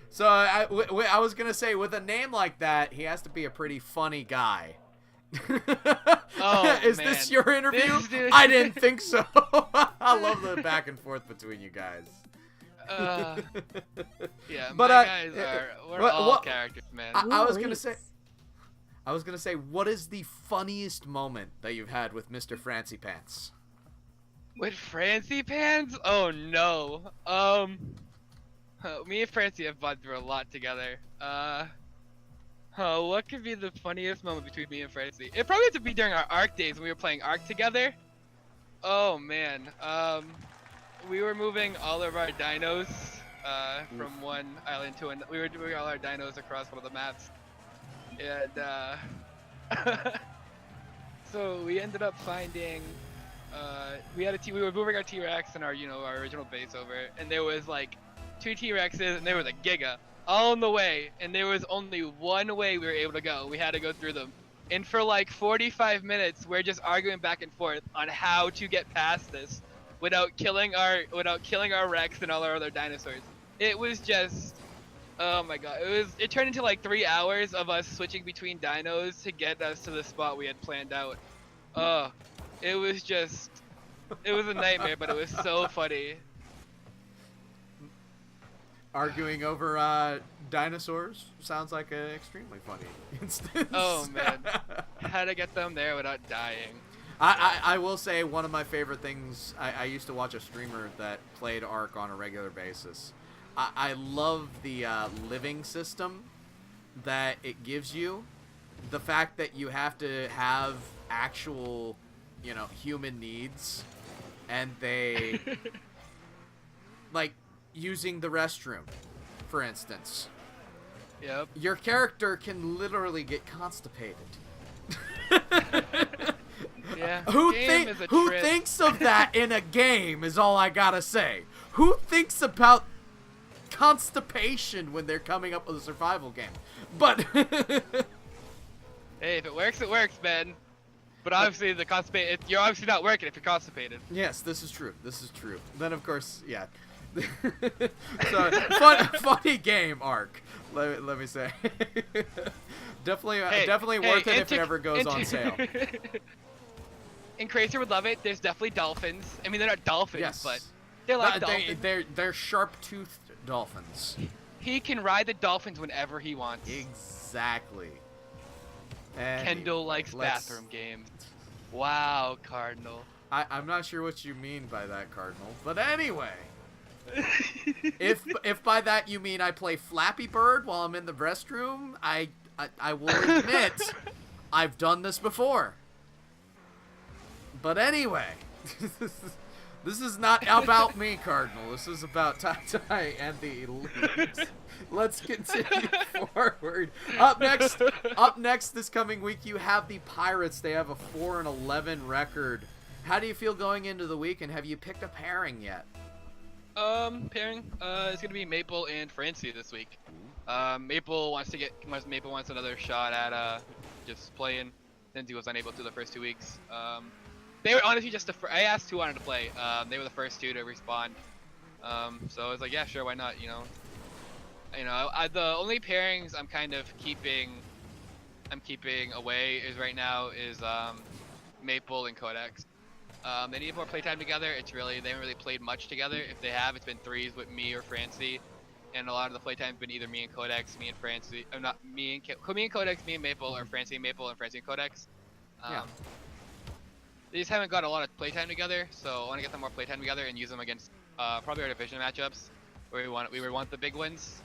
S1: So I was gonna say, with a name like that, he has to be a pretty funny guy.
S3: Oh,
S1: Is
S3: man.
S1: this your interview?
S3: This dude-
S1: I didn't think so. I love the back and forth between you guys.
S3: Yeah,
S1: But,
S3: my guys we're all
S1: what-
S3: characters, man.
S1: I was gonna
S2: Ooh-wee.
S1: say, what is the funniest moment that you've had with Mr. Francie Pants?
S3: With Francie Pants? Oh no. Me and Francie have gone through a lot together. What could be the funniest moment between me and Francie? It probably had to be during our Ark days when we were playing Ark together. Oh man. We were moving all of our dinos from one island to another. We were doing all our dinos across one of the maps, and so we ended up finding. We were moving our T-Rex and our original base over, and there was like 2 T-Rexes and there was a Giga all in the way, and there was only one way we were able to go. We had to go through them, and for like 45 minutes we're just arguing back and forth on how to get past this without killing our Rex and all our other dinosaurs. It was just, oh my god, it turned into like 3 hours of us switching between dinos to get us to the spot we had planned out. It was a nightmare, but it was so funny.
S1: Arguing over dinosaurs sounds like an extremely funny instance.
S3: Oh man, how to get them there without dying.
S1: I will say, one of my favorite things, I used to watch a streamer that played Ark on a regular basis. I love the living system that it gives you. The fact that you have to have actual, human needs, and they, like, using the restroom, for instance.
S3: Yep.
S1: Your character can literally get constipated.
S3: Yeah.
S1: Who
S3: game is a
S1: who
S3: trip.
S1: thinks of that in a game is all I gotta say. Who thinks about constipation when they're coming up with a survival game? But
S3: Hey, if it works, it works, man. But obviously, you're obviously not working if you're constipated.
S1: yes, this is true. This is true. Then of course, yeah. So funny game, Ark. Let me say. Definitely worth it if it ever goes on sale.
S3: And Crazer would love it. There's definitely dolphins. I mean, they're not dolphins,
S1: Yes.
S3: but they're like dolphins.
S1: They're sharp-toothed dolphins.
S3: He can ride the dolphins whenever he wants.
S1: Exactly. And
S3: Kendall likes bathroom games. Wow, Cardinal.
S1: I'm not sure what you mean by that, Cardinal. But anyway, if by that you mean I play Flappy Bird while I'm in the restroom, I will admit I've done this before. But anyway, this is not about me, Cardinal. This is about TyTy and the Elite. Let's continue forward. Up next this coming week, you have the Pirates. They have a 4-11 record. How do you feel going into the week, and have you picked a pairing yet?
S3: Pairing. It's gonna be Maple and Francie this week. Maple wants another shot at just playing, since he was unable to the first 2 weeks. They were honestly just I asked who wanted to play. They were the first 2 to respond. So I was like, yeah, sure, why not? The only pairings I'm kind of keeping away right now is Maple and Codex. They need more playtime together. They haven't really played much together. If they have, it's been 3s with me or Francie, and a lot of the playtime's been either me and Codex, me and Francie, or not me and Codex, me and Maple, or Francie and Maple, and Francie and Codex.
S1: Yeah.
S3: They just haven't got a lot of playtime together, so I want to get them more playtime together and use them against probably our division matchups, where we want the big wins.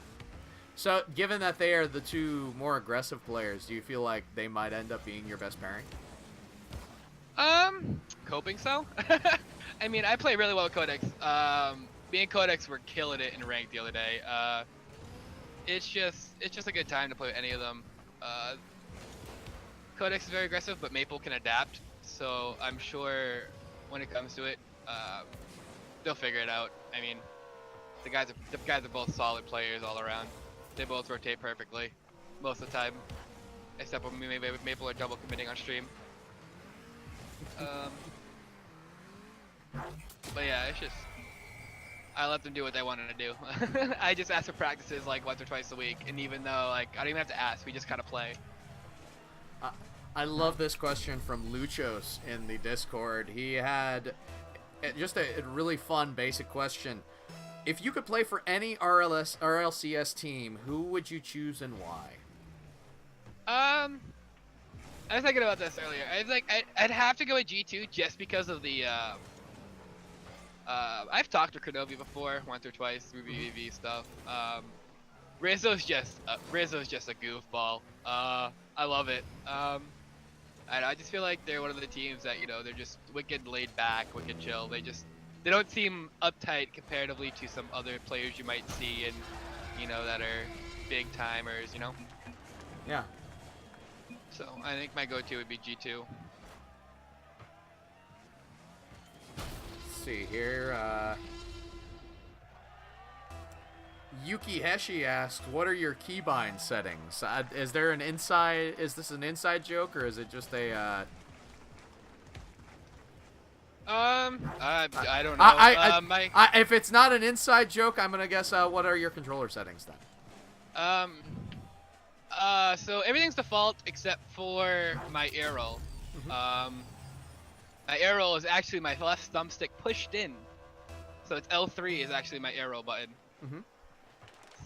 S1: So, given that they are the 2 more aggressive players, do you feel like they might end up being your best pairing?
S3: hoping so. I mean, I play really well with Codex. Me and Codex were killing it in ranked the other day. It's just a good time to play with any of them. Codex is very aggressive, but Maple can adapt. So I'm sure when it comes to it, they'll figure it out. I mean, the guys are both solid players all around. They both rotate perfectly most of the time, except when maybe Maple are double committing on stream. But yeah, it's just I let them do what they wanted to do. I just ask for practices like once or twice a week, and even though like I don't even have to ask, we just kind of play.
S1: I love this question from Luchos in the Discord. He had just a really fun basic question. If you could play for any RLCS team, who would you choose and why?
S3: I was thinking about this earlier. I was like, I'd have to go with G2 just because of the. I've talked to Kronovi before, once or twice through VVV stuff. Rizzo's just a goofball. I love it. And I just feel like they're one of the teams that, you know, they're just wicked laid back, wicked chill. They don't seem uptight comparatively to some other players you might see and, you know, that are big timers, you know?
S1: Yeah.
S3: So I think my go-to would be G2.
S1: Let's see here. Yuki Heshi asked, "What are your keybind settings?" Is this an inside joke or is it just a?
S3: I don't know.
S1: If it's not an inside joke, I'm gonna guess. What are your controller settings then?
S3: So everything's default except for my air roll. My air roll is actually my left thumbstick pushed in, so it's L3 is actually my air roll button.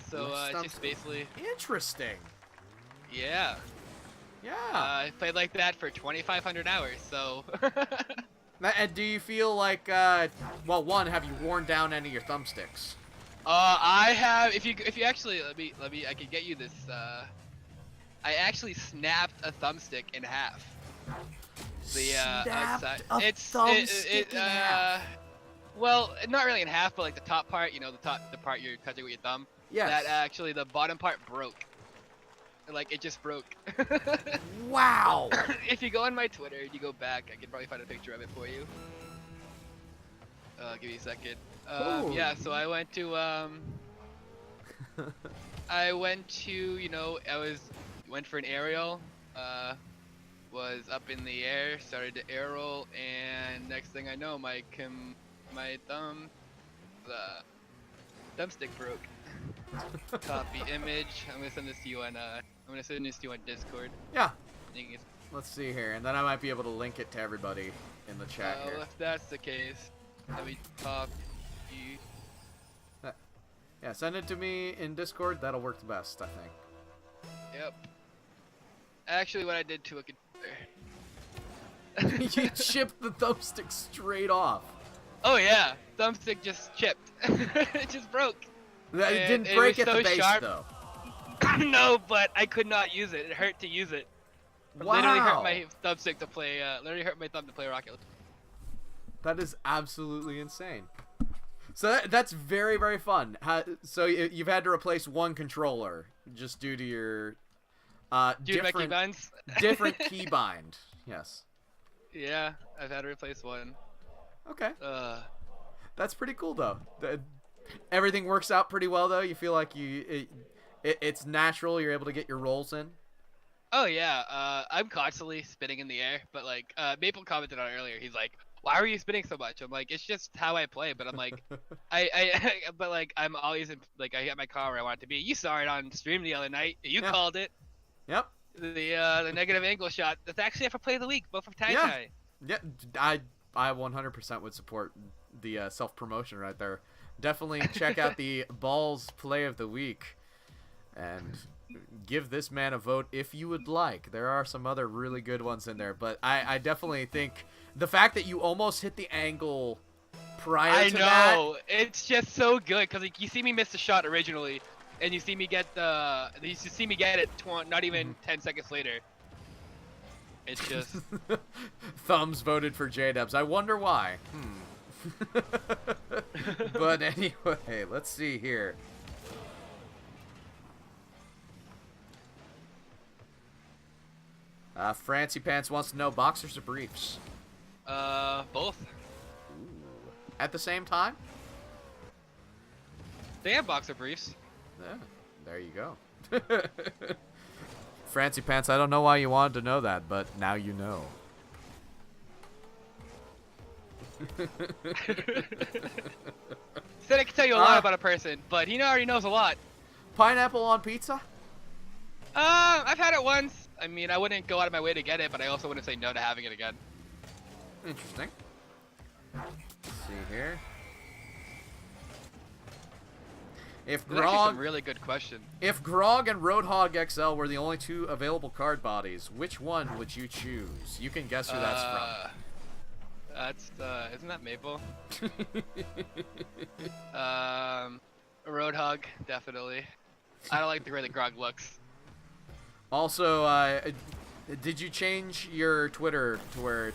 S3: So it's just basically
S1: interesting.
S3: Yeah.
S1: Yeah.
S3: I played like that for 2,500 hours. So.
S1: And do you feel like, well, one, have you worn down any of your thumbsticks?
S3: I have. If you actually let me, I can get you this. I actually snapped a thumbstick in half. Well, not really in half, but like the top part, you know, the part you're touching with your thumb.
S1: Yes.
S3: That actually the bottom part broke. Like it just broke.
S1: Wow.
S3: If you go on my Twitter and you go back, I can probably find a picture of it for you. Give me a second. Yeah, so I went to you know, went for an aerial, was up in the air, started to air roll, and next thing I know, my thumbstick broke. Copy image. I'm gonna send this to you on Discord.
S1: Yeah. Let's see here, and then I might be able to link it to everybody in the chat here.
S3: If that's the case, let me copy.
S1: Yeah, send it to me in Discord. That'll work the best, I think.
S3: Yep. Actually, what I did to a computer.
S1: You chipped the thumbstick straight off.
S3: Oh yeah, thumbstick just chipped. It just broke.
S1: It didn't break at the base though.
S3: No, but I could not use it. It hurt to use it.
S1: Wow.
S3: Literally hurt my thumbstick to play. Literally hurt my thumb to play Rocket League.
S1: That is absolutely insane. So that's very, very fun. So you've had to replace one controller just due to your different keybind. Yes.
S3: Yeah, I've had to replace one.
S1: Okay. That's pretty cool though. Everything works out pretty well though. You feel like it's natural. You're able to get your rolls in.
S3: Oh yeah. I'm constantly spinning in the air, but like Maple commented on it earlier. He's like, "Why are you spinning so much?" I'm like, "It's just how I play." But I'm like, but like I'm always I get my car where I want it to be. You saw it on stream the other night. You called it. Yep. The negative angle shot. That's actually for play of the week, both from TyTy.
S1: Yeah. I 100% would support the self-promotion right there. Definitely check out the Balls Play of the Week and give this man a vote if you would like. There are some other really good ones in there, but I definitely think the fact that you almost hit the angle prior to that.
S3: I know. It's just so good because like, you see me miss the shot originally, and you see me get it not even 10 seconds later. It's just
S1: Thumbs voted for J-Dubs. I wonder why. But anyway, let's see here. Francie Pants wants to know boxers or briefs.
S3: both.
S1: Ooh. At the same time?
S3: They have boxer briefs.
S1: Yeah, there you go. Francie Pants, I don't know why you wanted to know that, but now you know.
S3: Said I could tell you a lot about a person, but he already knows a lot.
S1: Pineapple on pizza?
S3: I've had it once. I mean, I wouldn't go out of my way to get it, but I also wouldn't say no to having it again.
S1: Interesting. Let's see here. If
S3: That's actually some
S1: Grog,
S3: really good question.
S1: if Grog and Roadhog XL were the only two available card bodies, which one would you choose? You can guess who that's
S3: That's isn't that Maple?
S1: from.
S3: Roadhog, definitely. I don't like the way the Grog looks.
S1: Also, did you change your Twitter to where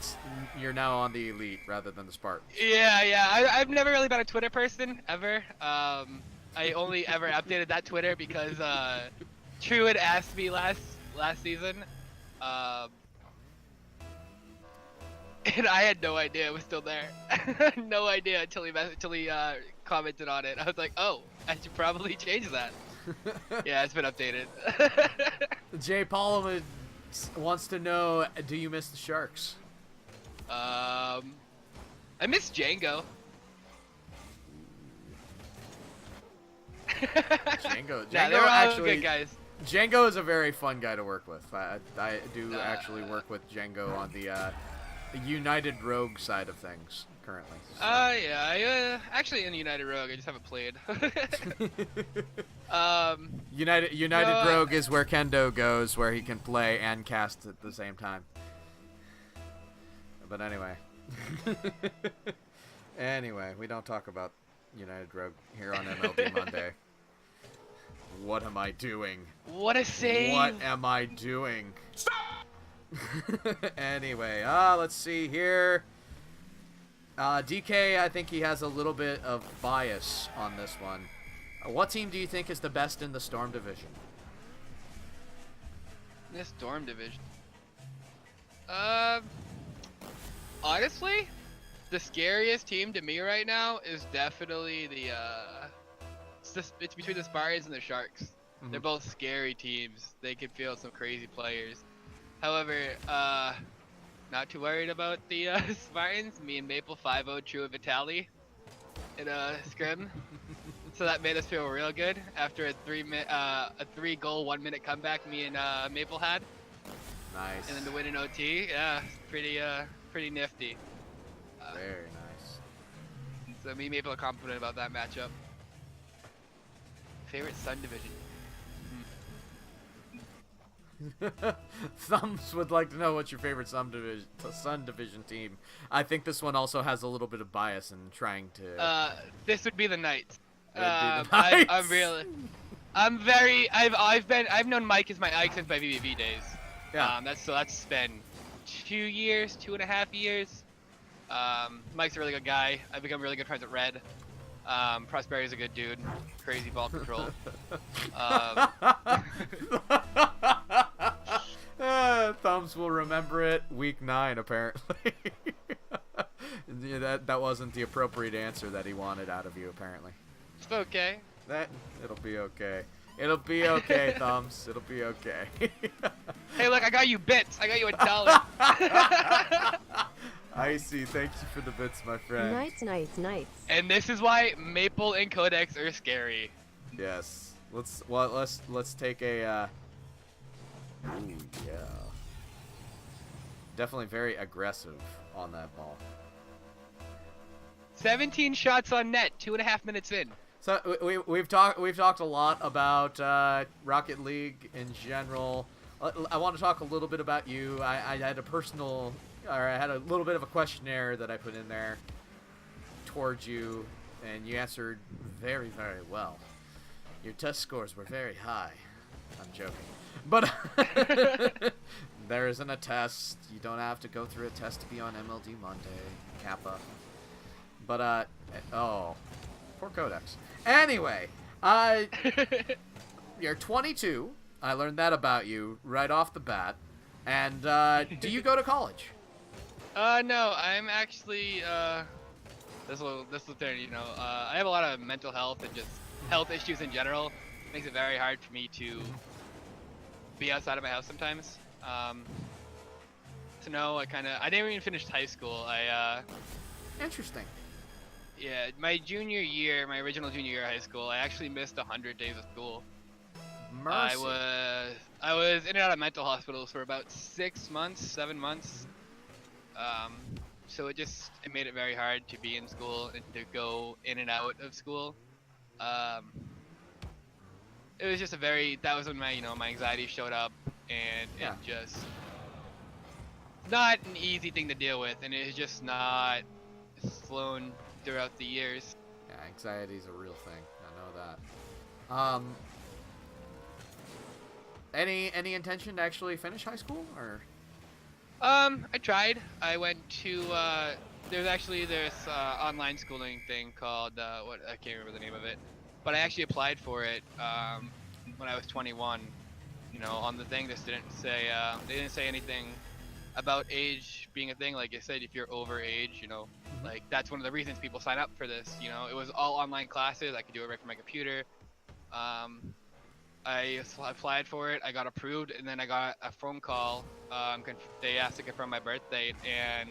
S1: you're now on the Elite rather than the Spartan?
S3: Yeah. I've never really been a Twitter person ever. I only ever updated that Twitter because True had asked me last season, and I had no idea it was still there. No idea until he commented on it. I was like, oh, I should probably change that. Yeah, it's been updated.
S1: Jay Pollum wants to know, do you miss the Sharks?
S3: I miss Django.
S1: Django
S3: Nah, they're all
S1: actually,
S3: good guys.
S1: Django is a very fun guy to work with. I do actually work with Django on the United Rogue side of things currently. So.
S3: Yeah, I actually in United Rogue, I just haven't played.
S1: United Rogue is where Kendo goes, where he can play and cast at the same time. But anyway. Anyway, we don't talk about United Rogue here on MLD Monday. What am I doing?
S3: What a save!
S1: What am I doing? Anyway, let's see here. DK, I think he has a little bit of bias on this one. What team do you think is the best in the Storm Division?
S3: This Storm Division. Honestly, the scariest team to me right now is definitely it's between the Spartans and the Sharks.
S1: Mm-hmm.
S3: They're both scary teams. They can field some crazy players. However, not too worried about the Spartans. Me and Maple 5-0 True and Vitali in a scrim. So that made us feel real good after a 3-goal 1-minute comeback me and Maple had.
S1: Nice.
S3: And then to win in OT, yeah, pretty nifty.
S1: Very nice.
S3: So me and Maple are confident about that matchup. Favorite Sun Division?
S1: Thumbs would like to know what's your favorite Sun Division team. I think this one also has a little bit of bias in trying to.
S3: This would be the Knights.
S1: It'd be the Knights.
S3: I've known Mike as my Ike since my VVV days.
S1: Yeah.
S3: That's been 2.5 years. Mike's a really good guy. I've become really good friends with Red. Prosperity's a good dude. Crazy ball control.
S1: Thumbs will remember it. Week 9, apparently. Yeah, that wasn't the appropriate answer that he wanted out of you, apparently.
S3: It's okay.
S1: It'll be okay. It'll be okay, Thumbs. It'll be okay.
S3: Hey, look, I got you bits. I got you $1.
S1: I see. Thank you for the bits, my friend.
S2: Nights.
S3: And this is why Maple and Codex are scary.
S1: Yes. Let's take a. Ooh, yeah. Definitely very aggressive on that ball.
S3: 17 shots on net, 2.5 minutes in.
S1: So we've talked a lot about Rocket League in general. I want to talk a little bit about you. I had a little bit of a questionnaire that I put in there towards you, and you answered very, very well. Your test scores were very high. I'm joking, but There isn't a test. You don't have to go through a test to be on MLD Monday. Kappa. But, oh. Poor Codex. Anyway, you're 22. I learned that about you right off the bat. And, do you go to college?
S3: No, I'm actually, this will turn, I have a lot of mental health and just health issues in general. It makes it very hard for me to be outside of my house sometimes. So no, I didn't even finish high school.
S1: Interesting.
S3: Yeah, my original junior year of high school, I actually missed 100 days of school.
S1: Mercy.
S3: I was in and out of mental hospitals for about 7 months. So it made it very hard to be in school and to go in and out of school. It was just that was when my anxiety showed up, and
S1: Yeah.
S3: it just not an easy thing to deal with, and it's just not flown throughout the years.
S1: Yeah, anxiety is a real thing. I know that. Any intention to actually finish high school, or?
S3: I tried. I went to there's actually this online schooling thing called I can't remember the name of it, but I actually applied for it when I was 21. On the thing, they didn't say anything about age being a thing. Like I said, if you're over age, like that's one of the reasons people sign up for this. It was all online classes. I could do it right from my computer. I applied for it. I got approved, and then I got a phone call. They asked to confirm my birth date, and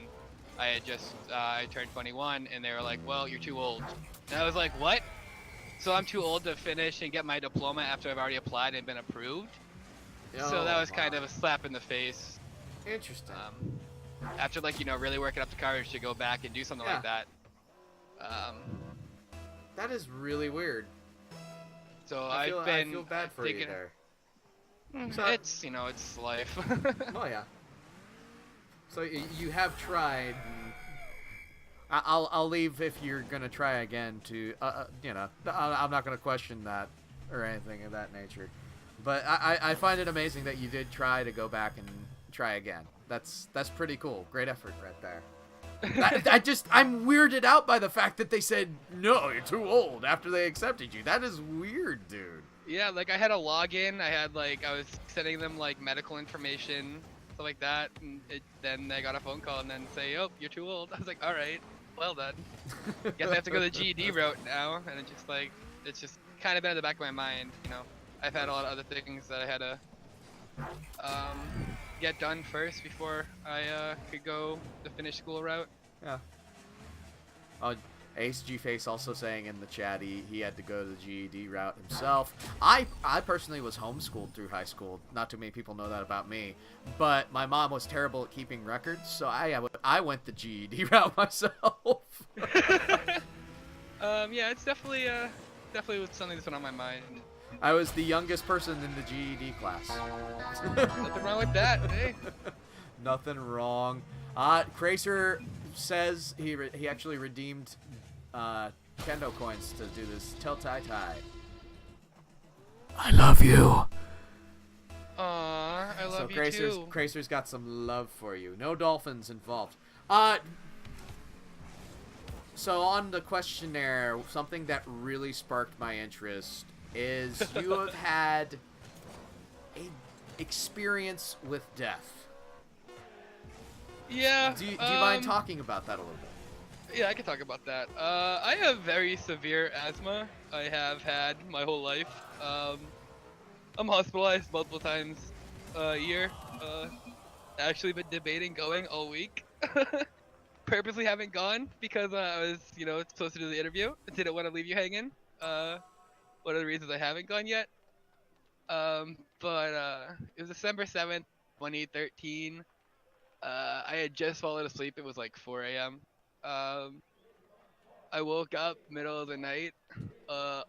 S3: I had just I turned 21, and they were like, "Well, you're too old." And I was like, "What?" So I'm too old to finish and get my diploma after I've already applied and been approved. So that was kind of a slap in the face.
S1: Interesting.
S3: After really working up the courage to go back and do something like that.
S1: That is really weird.
S3: So
S1: I feel
S3: been
S1: bad for you there. So,
S3: it's it's life.
S1: Oh yeah. So you have tried. And I'll leave if you're gonna try again to I'm not gonna question that or anything of that nature. But I find it amazing that you did try to go back and try again. That's pretty cool. Great effort right there. I'm weirded out by the fact that they said, no, you're too old after they accepted you. That is weird, dude.
S3: Yeah, I had a login. I was sending them medical information, stuff like that. And then I got a phone call and then say, oh, you're too old. I was like, all right, well then. Guess I have to go the GED route now. And it's just kind of been in the back of my mind, I've had a lot of other things that I had to get done first before I could go the finish school route.
S1: Yeah. Ace G Face also saying in the chat he had to go the GED route himself. I personally was homeschooled through high school. Not too many people know that about me, but my mom was terrible at keeping records, so I went the GED route myself.
S3: Yeah, it's definitely was something that's been on my mind.
S1: I was the youngest person in the GED class.
S3: Nothing wrong with that, hey?
S1: Nothing wrong. Cracer says he actually redeemed Kendo coins to do this. Tell TyTy. I love you.
S3: Aw, I love you too.
S1: Cracer's got some love for you. No dolphins involved. So on the questionnaire, something that really sparked my interest is you have had a experience with death.
S3: Yeah.
S1: Do you mind talking about that a little bit?
S3: Yeah, I can talk about that. I have very severe asthma. I have had my whole life. I'm hospitalized multiple times a year. Actually been debating going all week. Purposely haven't gone because I was, supposed to do the interview. Didn't want to leave you hanging. One of the reasons I haven't gone yet. But it was December 7th, 2013. I had just fallen asleep. It was 4 a.m. I woke up middle of the night,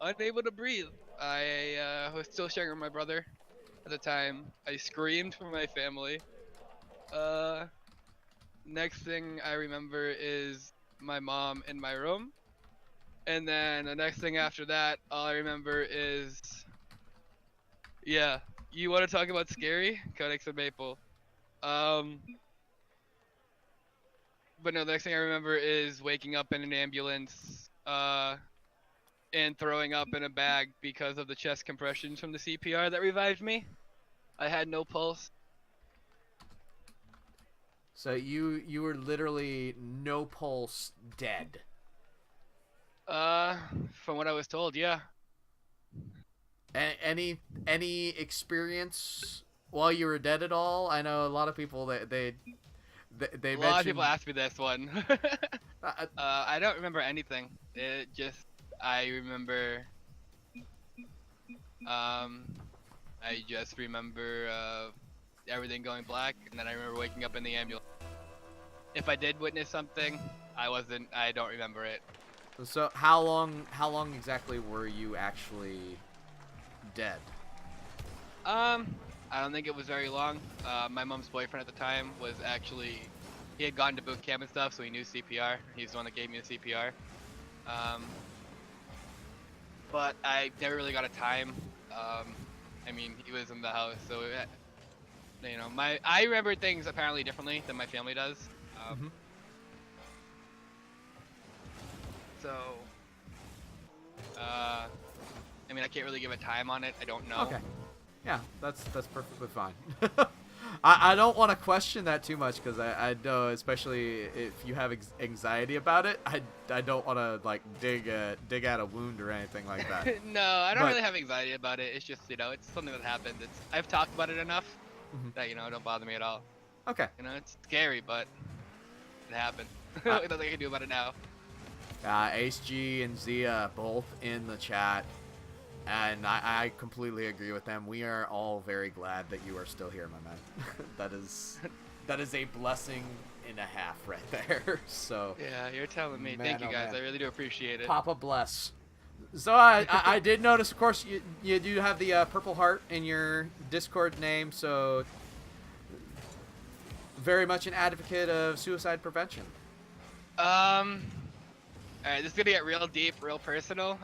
S3: unable to breathe. I was still sharing with my brother at the time. I screamed for my family. Next thing I remember is my mom in my room. And then the next thing after that, all I remember is, yeah, you want to talk about scary? Codex and Maple. Um, but no, the next thing I remember is waking up in an ambulance, and throwing up in a bag because of the chest compressions from the CPR that revived me. I had no pulse.
S1: So you were literally no pulse, dead.
S3: From what I was told, yeah.
S1: Any experience while you were dead at all? I know a lot of people that they
S3: A lot of
S1: mentioned.
S3: people ask me this one.
S1: Uh,
S3: I don't remember anything. I remember, um, I just remember, everything going black, and then I remember waking up in the ambulance. If I did witness something, I don't remember it.
S1: so how long exactly were you actually dead?
S3: I don't think it was very long. My mom's boyfriend at the time he had gone to boot camp and stuff, so he knew CPR. He's the one that gave me the CPR. But I never really got a time. I mean, he was in the house, so I remember things apparently differently than my family does.
S1: Mhm.
S3: So, I mean, I can't really give a time on it. I don't know.
S1: Okay. Yeah, that's perfectly fine. I don't want to question that too much because I know, especially if you have anxiety about it, I don't want to like dig out a wound or anything like that.
S3: No, I don't
S1: But-
S3: really have anxiety about it. It's just, it's something that happened. I've talked about it enough
S1: Mhm.
S3: that, it don't bother me at all.
S1: Okay.
S3: It's scary, but it happened. There's nothing I can do about it now.
S1: Ace G and Zia both in the chat, and I completely agree with them. We are all very glad that you are still here, my man. that is a blessing and a half right there. So
S3: Yeah, you're telling me.
S1: Man,
S3: Thank you
S1: oh,
S3: guys.
S1: man.
S3: I really do appreciate it.
S1: Papa bless. So I did notice, of course, you do have the purple heart in your Discord name, so very much an advocate of suicide prevention.
S3: Alright, this is gonna get real deep, real personal.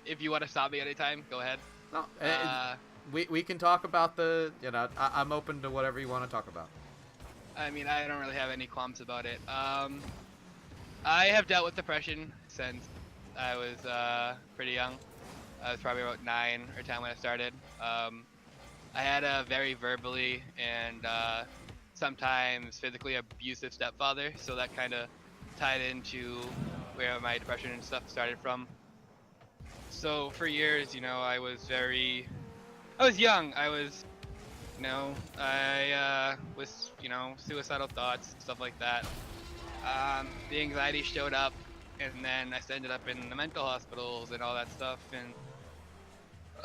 S3: If you want to stop me anytime, go ahead.
S1: No,
S3: Uh,
S1: we can talk about I'm open to whatever you want to talk about.
S3: I mean, I don't really have any qualms about it. I have dealt with depression since I was pretty young. I was probably about 9 or 10 when I started. I had a very verbally and sometimes physically abusive stepfather, so that kind of tied into where my depression and stuff started from. So for years, I was young. I was, suicidal thoughts, stuff like that. The anxiety showed up, and then I ended up in the mental hospitals and all that stuff. And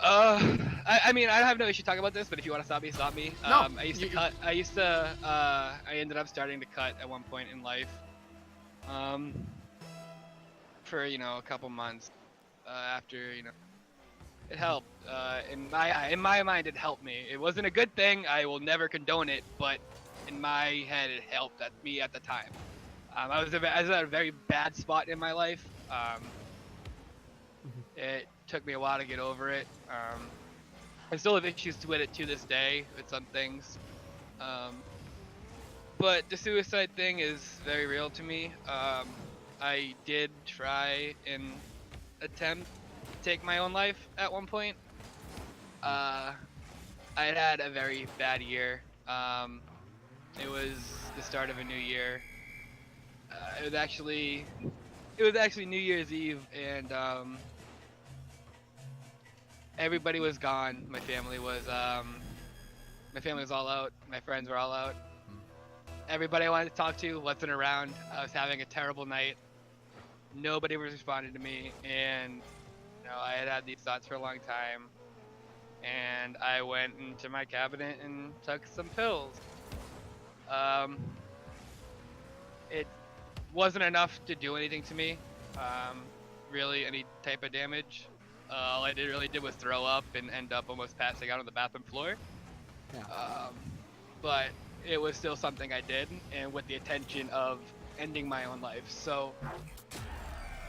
S3: I mean, I have no issue talking about this, but if you want to stop me, stop me.
S1: No,
S3: I used to cut. I ended up starting to cut at one point in life. For a couple months. After it helped. In my mind, it helped me. It wasn't a good thing. I will never condone it, but in my head, it helped me at the time. I was at a very bad spot in my life. It took me a while to get over it. I still have issues with it to this day with some things. But the suicide thing is very real to me. I did try and attempt to take my own life at one point. I had a very bad year. It was the start of a new year. It was actually New Year's Eve, and everybody was gone. My family was all out. My friends were all out. Everybody I wanted to talk to wasn't around. I was having a terrible night. Nobody was responding to me, and I had these thoughts for a long time. And I went into my cabinet and took some pills. It wasn't enough to do anything to me, really any type of damage. All I really did was throw up and end up almost passing out on the bathroom floor.
S1: Yeah.
S3: But it was still something I did, and with the intention of ending my own life. So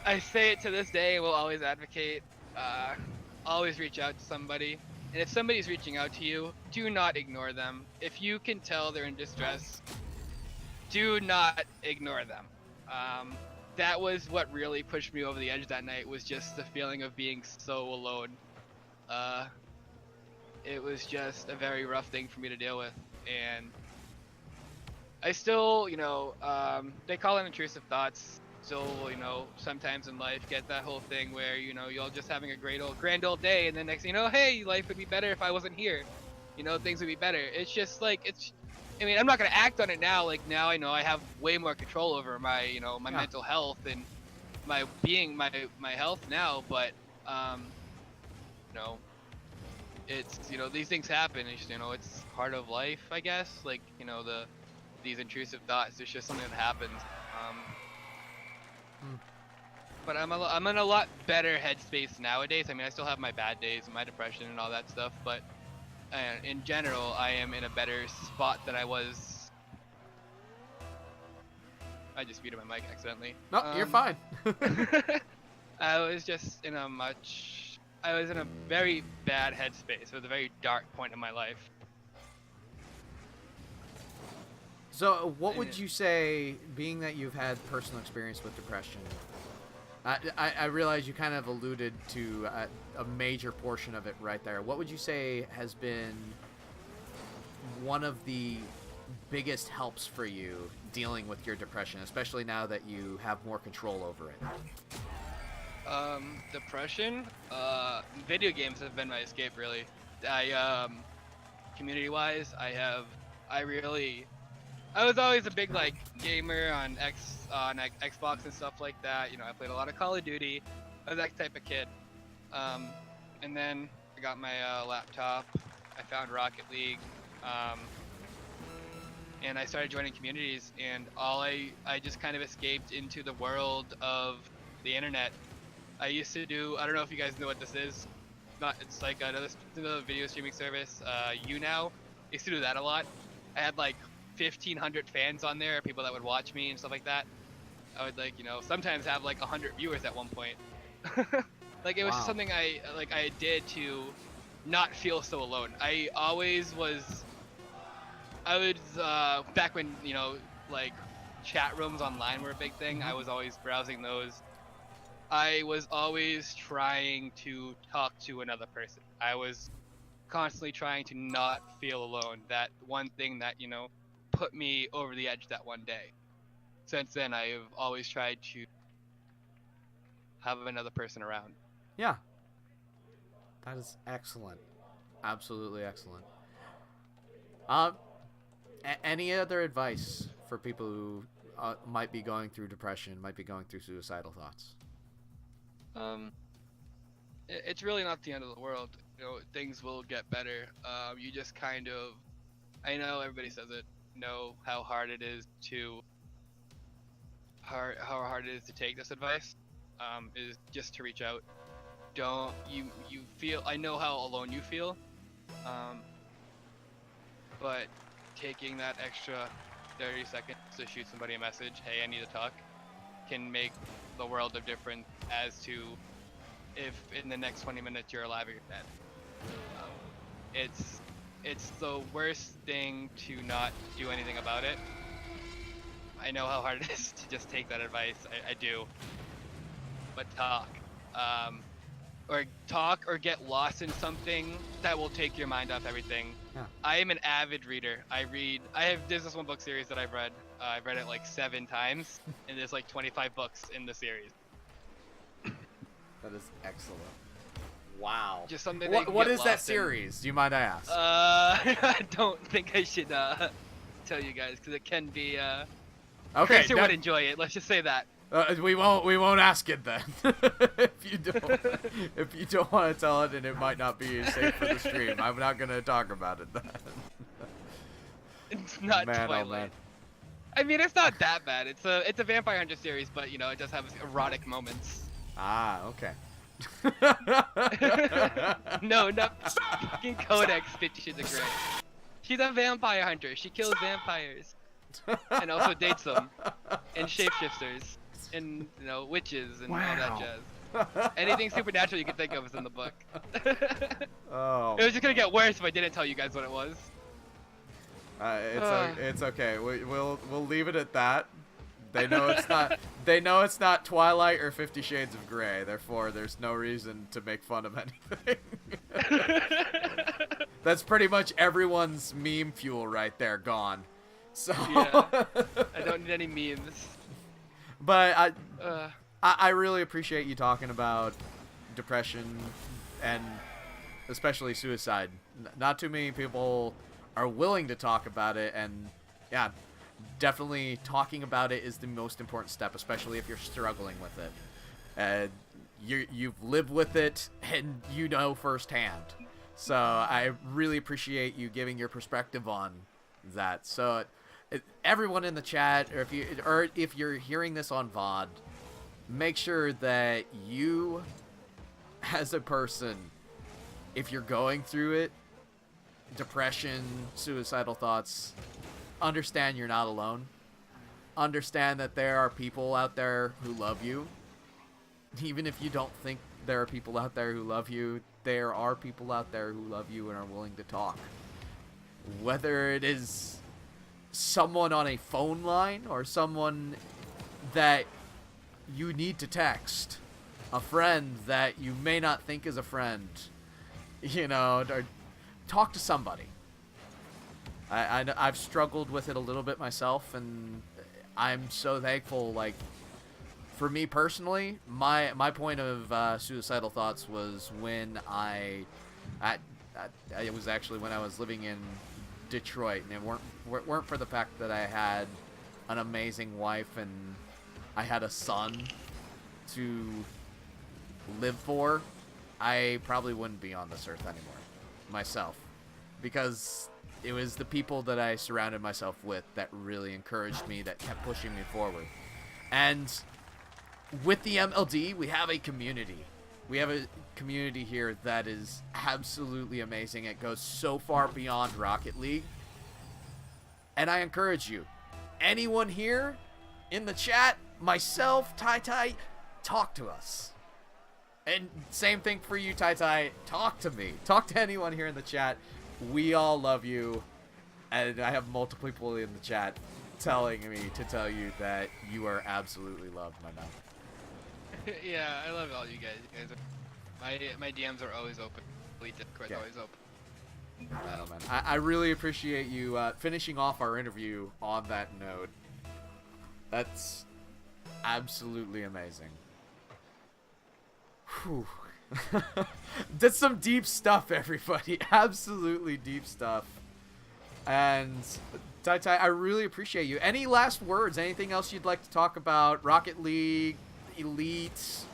S3: I say it to this day, will always advocate, always reach out to somebody. And if somebody's reaching out to you, do not ignore them. If you can tell they're in distress, do not ignore them. That was what really pushed me over the edge that night, was just the feeling of being so alone. It was just a very rough thing for me to deal with, and I still, they call it intrusive thoughts. Still, sometimes in life get that whole thing where, you're just having a grand old day, and then next thing you know, hey, life would be better if I wasn't here. Things would be better. It's just like, I'm not gonna act on it now. Like now I know I have way more control over my, my mental health and my health now, but, it's, these things happen. It's, it's part of life, I guess. Like, these intrusive thoughts, it's just something that happens. But I'm in a lot better headspace nowadays. I still have my bad days and my depression and all that stuff, but in general, I am in a better spot than I was. I just muted my mic accidentally.
S1: No, you're fine.
S3: I was just in a very bad headspace. It was a very dark point in my life.
S1: So, what would you say, being that you've had personal experience with depression? I realize you kind of alluded to a major portion of it right there. What would you say has been one of the biggest helps for you dealing with your depression, especially now that you have more control over it?
S3: Depression? Video games have been my escape, really. Community-wise, I was always a big gamer on Xbox and stuff like that. I played a lot of Call of Duty. I was that type of kid. And then I got my laptop. I found Rocket League, and I started joining communities. And I just kind of escaped into the world of the internet. I used to do. I don't know if you guys know what this is. It's like another video streaming service. YouNow. I used to do that a lot. I had 1,500 fans on there, people that would watch me and stuff like that. I would sometimes have 100 viewers at one point. It was just something I did to not feel so alone. I would back when chat rooms online were a big thing. I was always browsing those. I was always trying to talk to another person. I was constantly trying to not feel alone. That one thing that put me over the edge that one day. Since then, I've always tried to have another person around.
S1: Yeah. That is excellent. Absolutely excellent. Any other advice for people who might be going through depression, might be going through suicidal thoughts?
S3: It's really not the end of the world. Things will get better. You just kind of, I know everybody says it, know how hard it is to take this advice, is just to reach out. Don't you feel, I know how alone you feel, but taking that extra 30 seconds to shoot somebody a message, hey, I need to talk, can make the world of difference as to if in the next 20 minutes you're alive or you're dead. It's the worst thing to not do anything about it. I know how hard it is to just take that advice. I do. But talk. Or get lost in something that will take your mind off everything.
S1: Yeah.
S3: I am an avid reader. There's this one book series that I've read. I've read it 7 times, and there's 25 books in the series.
S1: That is excellent. Wow.
S3: Just something.
S1: What is that series? Do you mind I ask?
S3: I don't think I should tell you guys because it can be.
S1: Okay.
S3: Christian would enjoy it. Let's just say that.
S1: We won't ask it then. if you don't want to tell it, and it might not be safe for the stream, I'm not gonna talk about it then.
S3: It's not Twilight. Oh man. I mean, it's not that bad. It's a Vampire Hunter series, but it does have erotic moments.
S1: Ah, okay.
S3: No, fucking Codex Fifty Shades of Grey. She's a vampire hunter. She kills vampires, and also dates them, and shapeshifters, and witches, and all that jazz. Anything supernatural you can think of is in the book.
S1: Oh.
S3: It was just gonna get worse if I didn't tell you guys what it was.
S1: It's okay. We'll leave it at that. They know it's not. They know it's not Twilight or 50 Shades of Grey. Therefore, there's no reason to make fun of anything. That's pretty much everyone's meme fuel right there gone. So.
S3: Yeah. I don't need any memes.
S1: But I really appreciate you talking about depression and especially suicide. Not too many people are willing to talk about it, and yeah, definitely talking about it is the most important step, especially if you're struggling with it. You've lived with it, and you know firsthand. So I really appreciate you giving your perspective on that. So everyone in the chat, or if you're hearing this on VOD, make sure that you, as a person, if you're going through it, depression, suicidal thoughts, understand you're not alone. Understand that there are people out there who love you. Even if you don't think there are people out there who love you, there are people out there who love you and are willing to talk. Whether it is someone on a phone line or someone that you need to text, a friend that you may not think is a friend, or talk to somebody. I've struggled with it a little bit myself, and I'm so thankful. Like, for me personally, my point of suicidal thoughts was when it was actually when I was living in Detroit, and it weren't for the fact that I had an amazing wife and I had a son to live for, I probably wouldn't be on this earth anymore myself, because it was the people that I surrounded myself with that really encouraged me, that kept pushing me forward. And with the MLD, we have a community. We have a community here that is absolutely amazing. It goes so far beyond Rocket League. And I encourage you, anyone here in the chat, myself, TyTy, talk to us. And same thing for you, TyTy, talk to me. Talk to anyone here in the chat. We all love you. And I have multiple people in the chat telling me to tell you that you are absolutely loved, my man.
S3: Yeah, I love all you guys. You guys my DMs are always open. Discord's always open.
S1: Oh, man. I really appreciate you finishing off our interview on that note. That's absolutely amazing. Whew. That's some deep stuff, everybody. Absolutely deep stuff. And TyTy, I really appreciate you. Any last words? Anything else you'd like to talk about? Rocket League, Elite,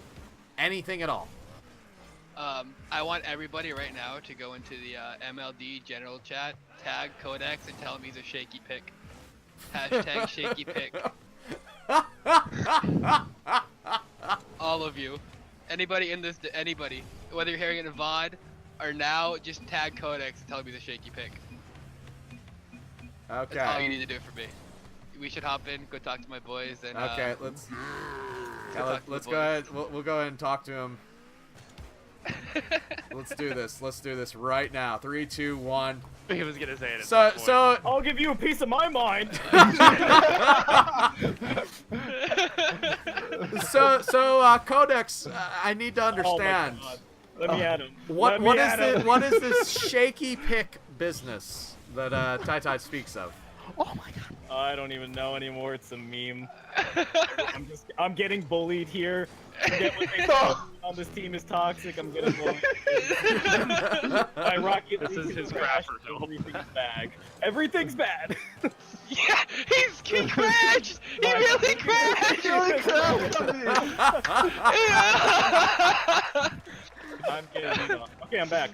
S1: anything at all?
S3: I want everybody right now to go into the MLD general chat, tag Codex, and tell him he's a shaky pick. Hashtag shaky pick. All of you. Anybody in this, anybody. Whether you're hearing it in VOD or now, just tag Codex and tell him he's a shaky pick.
S1: Okay.
S3: That's all you need to do for me. We should hop in, go talk to my boys, and
S1: okay, let's go ahead. We'll go ahead and talk to him. Let's do this. Let's do this right now. 3, 2, 1.
S6: He was gonna say it.
S1: So
S6: I'll give you a piece of my mind.
S1: Codex, I need to understand.
S6: Oh my God. Let me at him.
S1: What is this shaky pick business that TyTy speaks of?
S6: Oh my God. I don't even know anymore. It's a meme. I'm getting bullied here. Forget what they say on this team is toxic. I'm getting bullied. My Rocket League
S7: This is his
S6: trash.
S7: crapper.
S6: Everything's bad. Everything's bad.
S3: yeah, he crashed. He really crashed.
S6: I'm getting okay, I'm back.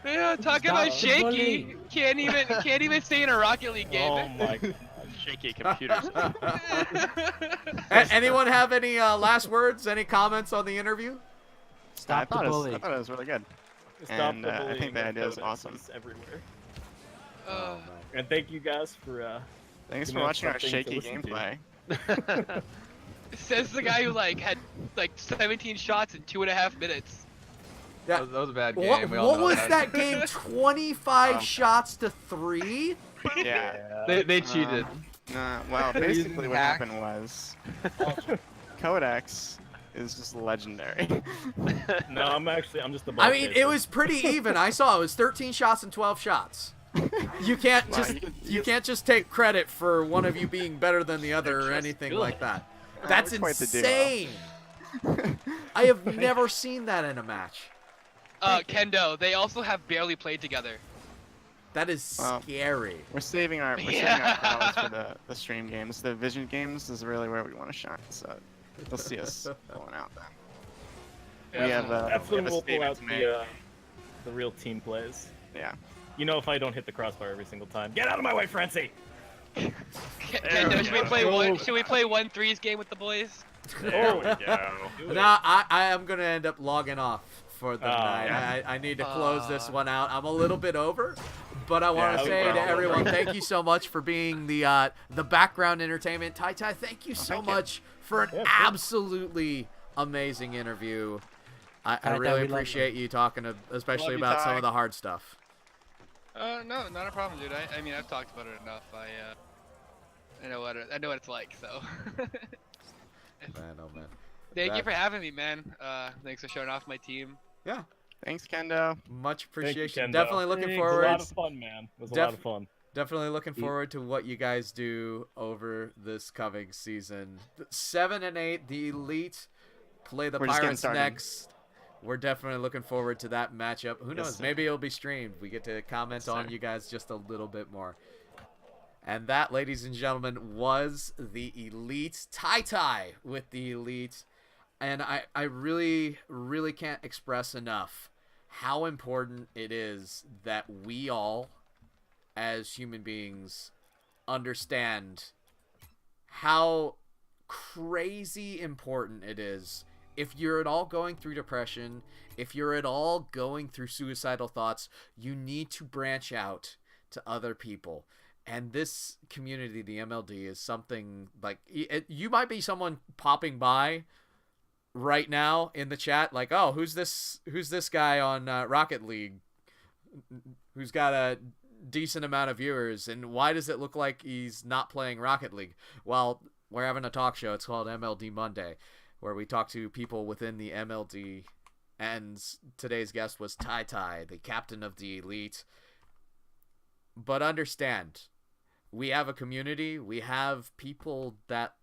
S3: Yeah, talking about shaky. Can't even stay in a Rocket League game.
S6: Oh my God.
S7: Shaky computers.
S1: Anyone have any last words? Any comments on the interview?
S8: Stop the bully.
S7: I thought it was really good.
S6: Stop
S7: And,
S6: the
S7: I
S6: bullying
S7: think the
S6: of
S7: idea is
S6: Codex.
S7: awesome.
S6: He's everywhere.
S3: Uh,
S6: And thank you guys for
S7: Thanks
S6: you
S7: for
S6: know,
S7: watching our
S6: something to
S7: shaky
S6: listen to.
S7: gameplay.
S3: Says the guy who like had like 17 shots in 2.5 minutes.
S1: That,
S9: was a bad game.
S1: what
S9: we all know
S1: was that game? 25 shots to 3?
S7: Yeah.
S9: They cheated.
S7: Well,
S9: They're using
S7: basically what
S9: hacks.
S7: happened was Codex is just legendary.
S6: No, I'm just the ball
S1: I mean, it
S6: chaser.
S1: was pretty even. I saw it was 13 shots and 12 shots. You can't
S7: Wow,
S1: just you can't just take credit for one of you being better than the other or anything like that. That's
S7: We're quite the duo.
S1: insane. I have never seen that in a match.
S3: Kendo, they also have barely played together.
S1: That is
S7: Wow.
S1: scary.
S7: We're saving our powers for the stream games. The vision games is really where we want to shine. So you'll see us going out then. We have
S6: That's when
S7: a
S6: we'll pull
S7: statement
S6: out
S7: to make.
S6: the real team plays.
S7: Yeah.
S6: You know, if I don't hit the crossbar every single time. Get out of my way, Francie!
S3: Kendo, should we play one? Should we play 1-3's game with the boys?
S7: There we go.
S1: Now I am gonna end up logging off for the night.
S7: yeah.
S1: I need to close this one out. I'm a little bit over, but I want to
S7: Yeah,
S1: say
S7: we're
S1: to
S7: all
S1: everyone,
S7: over.
S1: thank you so much for being the background entertainment. TyTy, thank you so
S7: thank you.
S1: much for an
S6: Yeah,
S1: absolutely amazing interview. I
S8: TyTy,
S1: really
S8: we love
S1: appreciate you talking, especially
S7: Love you,
S1: about some
S7: Ty.
S1: of the hard stuff.
S3: No, not a problem, dude. I mean, I've talked about it enough. I know what it's like. So,
S1: Man, oh man.
S3: thank you for having me, man. Thanks for showing off my team.
S1: Yeah,
S7: Thanks, Kendo.
S1: much
S6: Thank you,
S1: appreciation.
S6: Kendo.
S1: Definitely looking
S6: It was
S1: forward.
S6: a lot of fun, man. It was a lot of fun.
S1: Definitely looking forward to what you guys do over this coming season. 7 and 8, the Elite play the
S7: We're just getting
S1: Pirates
S7: started.
S1: next. We're definitely looking forward to that matchup. Who knows?
S7: sir.
S1: Maybe it'll be streamed. We get to comment
S7: Yes,
S1: on
S7: sir.
S1: you guys just a little bit more. And that, ladies and gentlemen, was the Elite. TyTy with the Elite. And I really, really can't express enough how important it is that we all, as human beings, understand how crazy important it is. If you're at all going through depression, if you're at all going through suicidal thoughts, you need to branch out to other people. And this community, the MLD, is something like you might be someone popping by right now in the chat, like, oh, who's this guy on Rocket League who's got a decent amount of viewers, and why does it look like he's not playing Rocket League? Well, we're having a talk show. It's called MLD Monday, where we talk to people within the MLD, and today's guest was TyTy, the captain of the Elite. But understand, we have a community, we have people that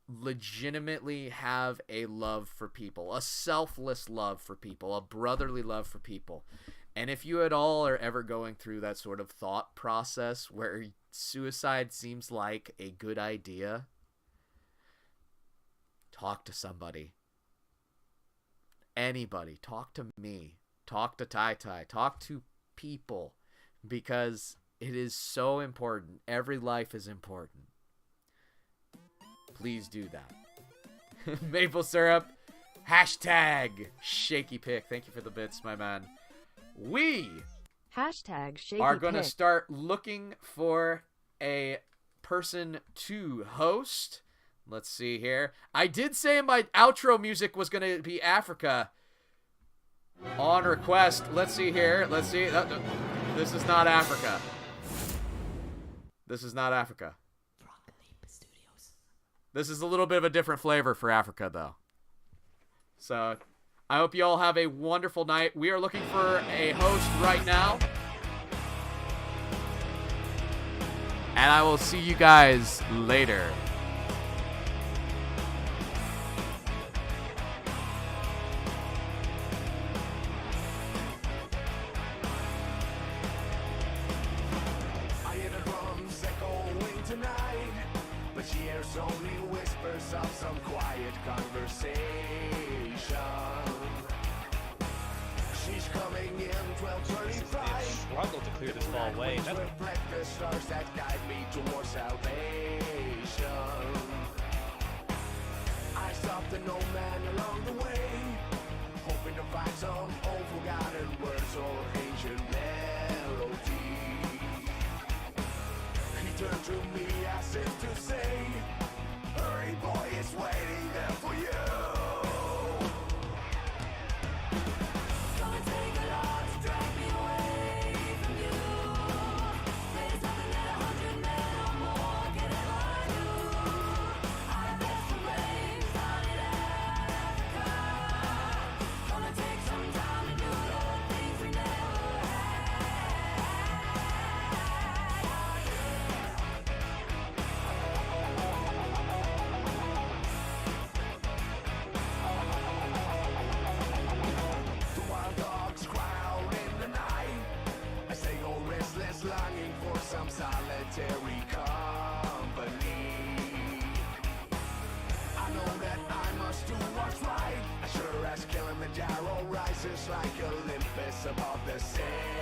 S1: legitimately have a love for people, a selfless love for people, a brotherly love for people. And if you at all are ever going through that sort of thought process where suicide seems like a good idea, talk to somebody. Anybody. Talk to me. Talk to TyTy. Talk to people. Because it is so important. Every life is important. Please do that. Maple syrup. Hashtag shaky pick. Thank you for the bits, my man. We
S2: Hashtag shaky
S1: are going to
S2: pick.
S1: start looking for a person to host. Let's see here. I did say my outro music was going to be Africa on request. Let's see here. Let's see. This is not Africa. This is not Africa. This is a little bit of a different flavor for Africa, though. So, I hope you all have a wonderful night. We are looking for a host right now. And I will see you guys later.
S10: I hear the drums echoing tonight, but she hears only whispers of some quiet conversation. She's coming in 12:35.
S11: Struggle to clear this ball away.
S10: To reflect the stars that guide me towards salvation. I stopped an old man along the way, hoping to find some old forgotten words or ancient melody. He turned to me as if to say, hurry boy, like Olympus above the sand.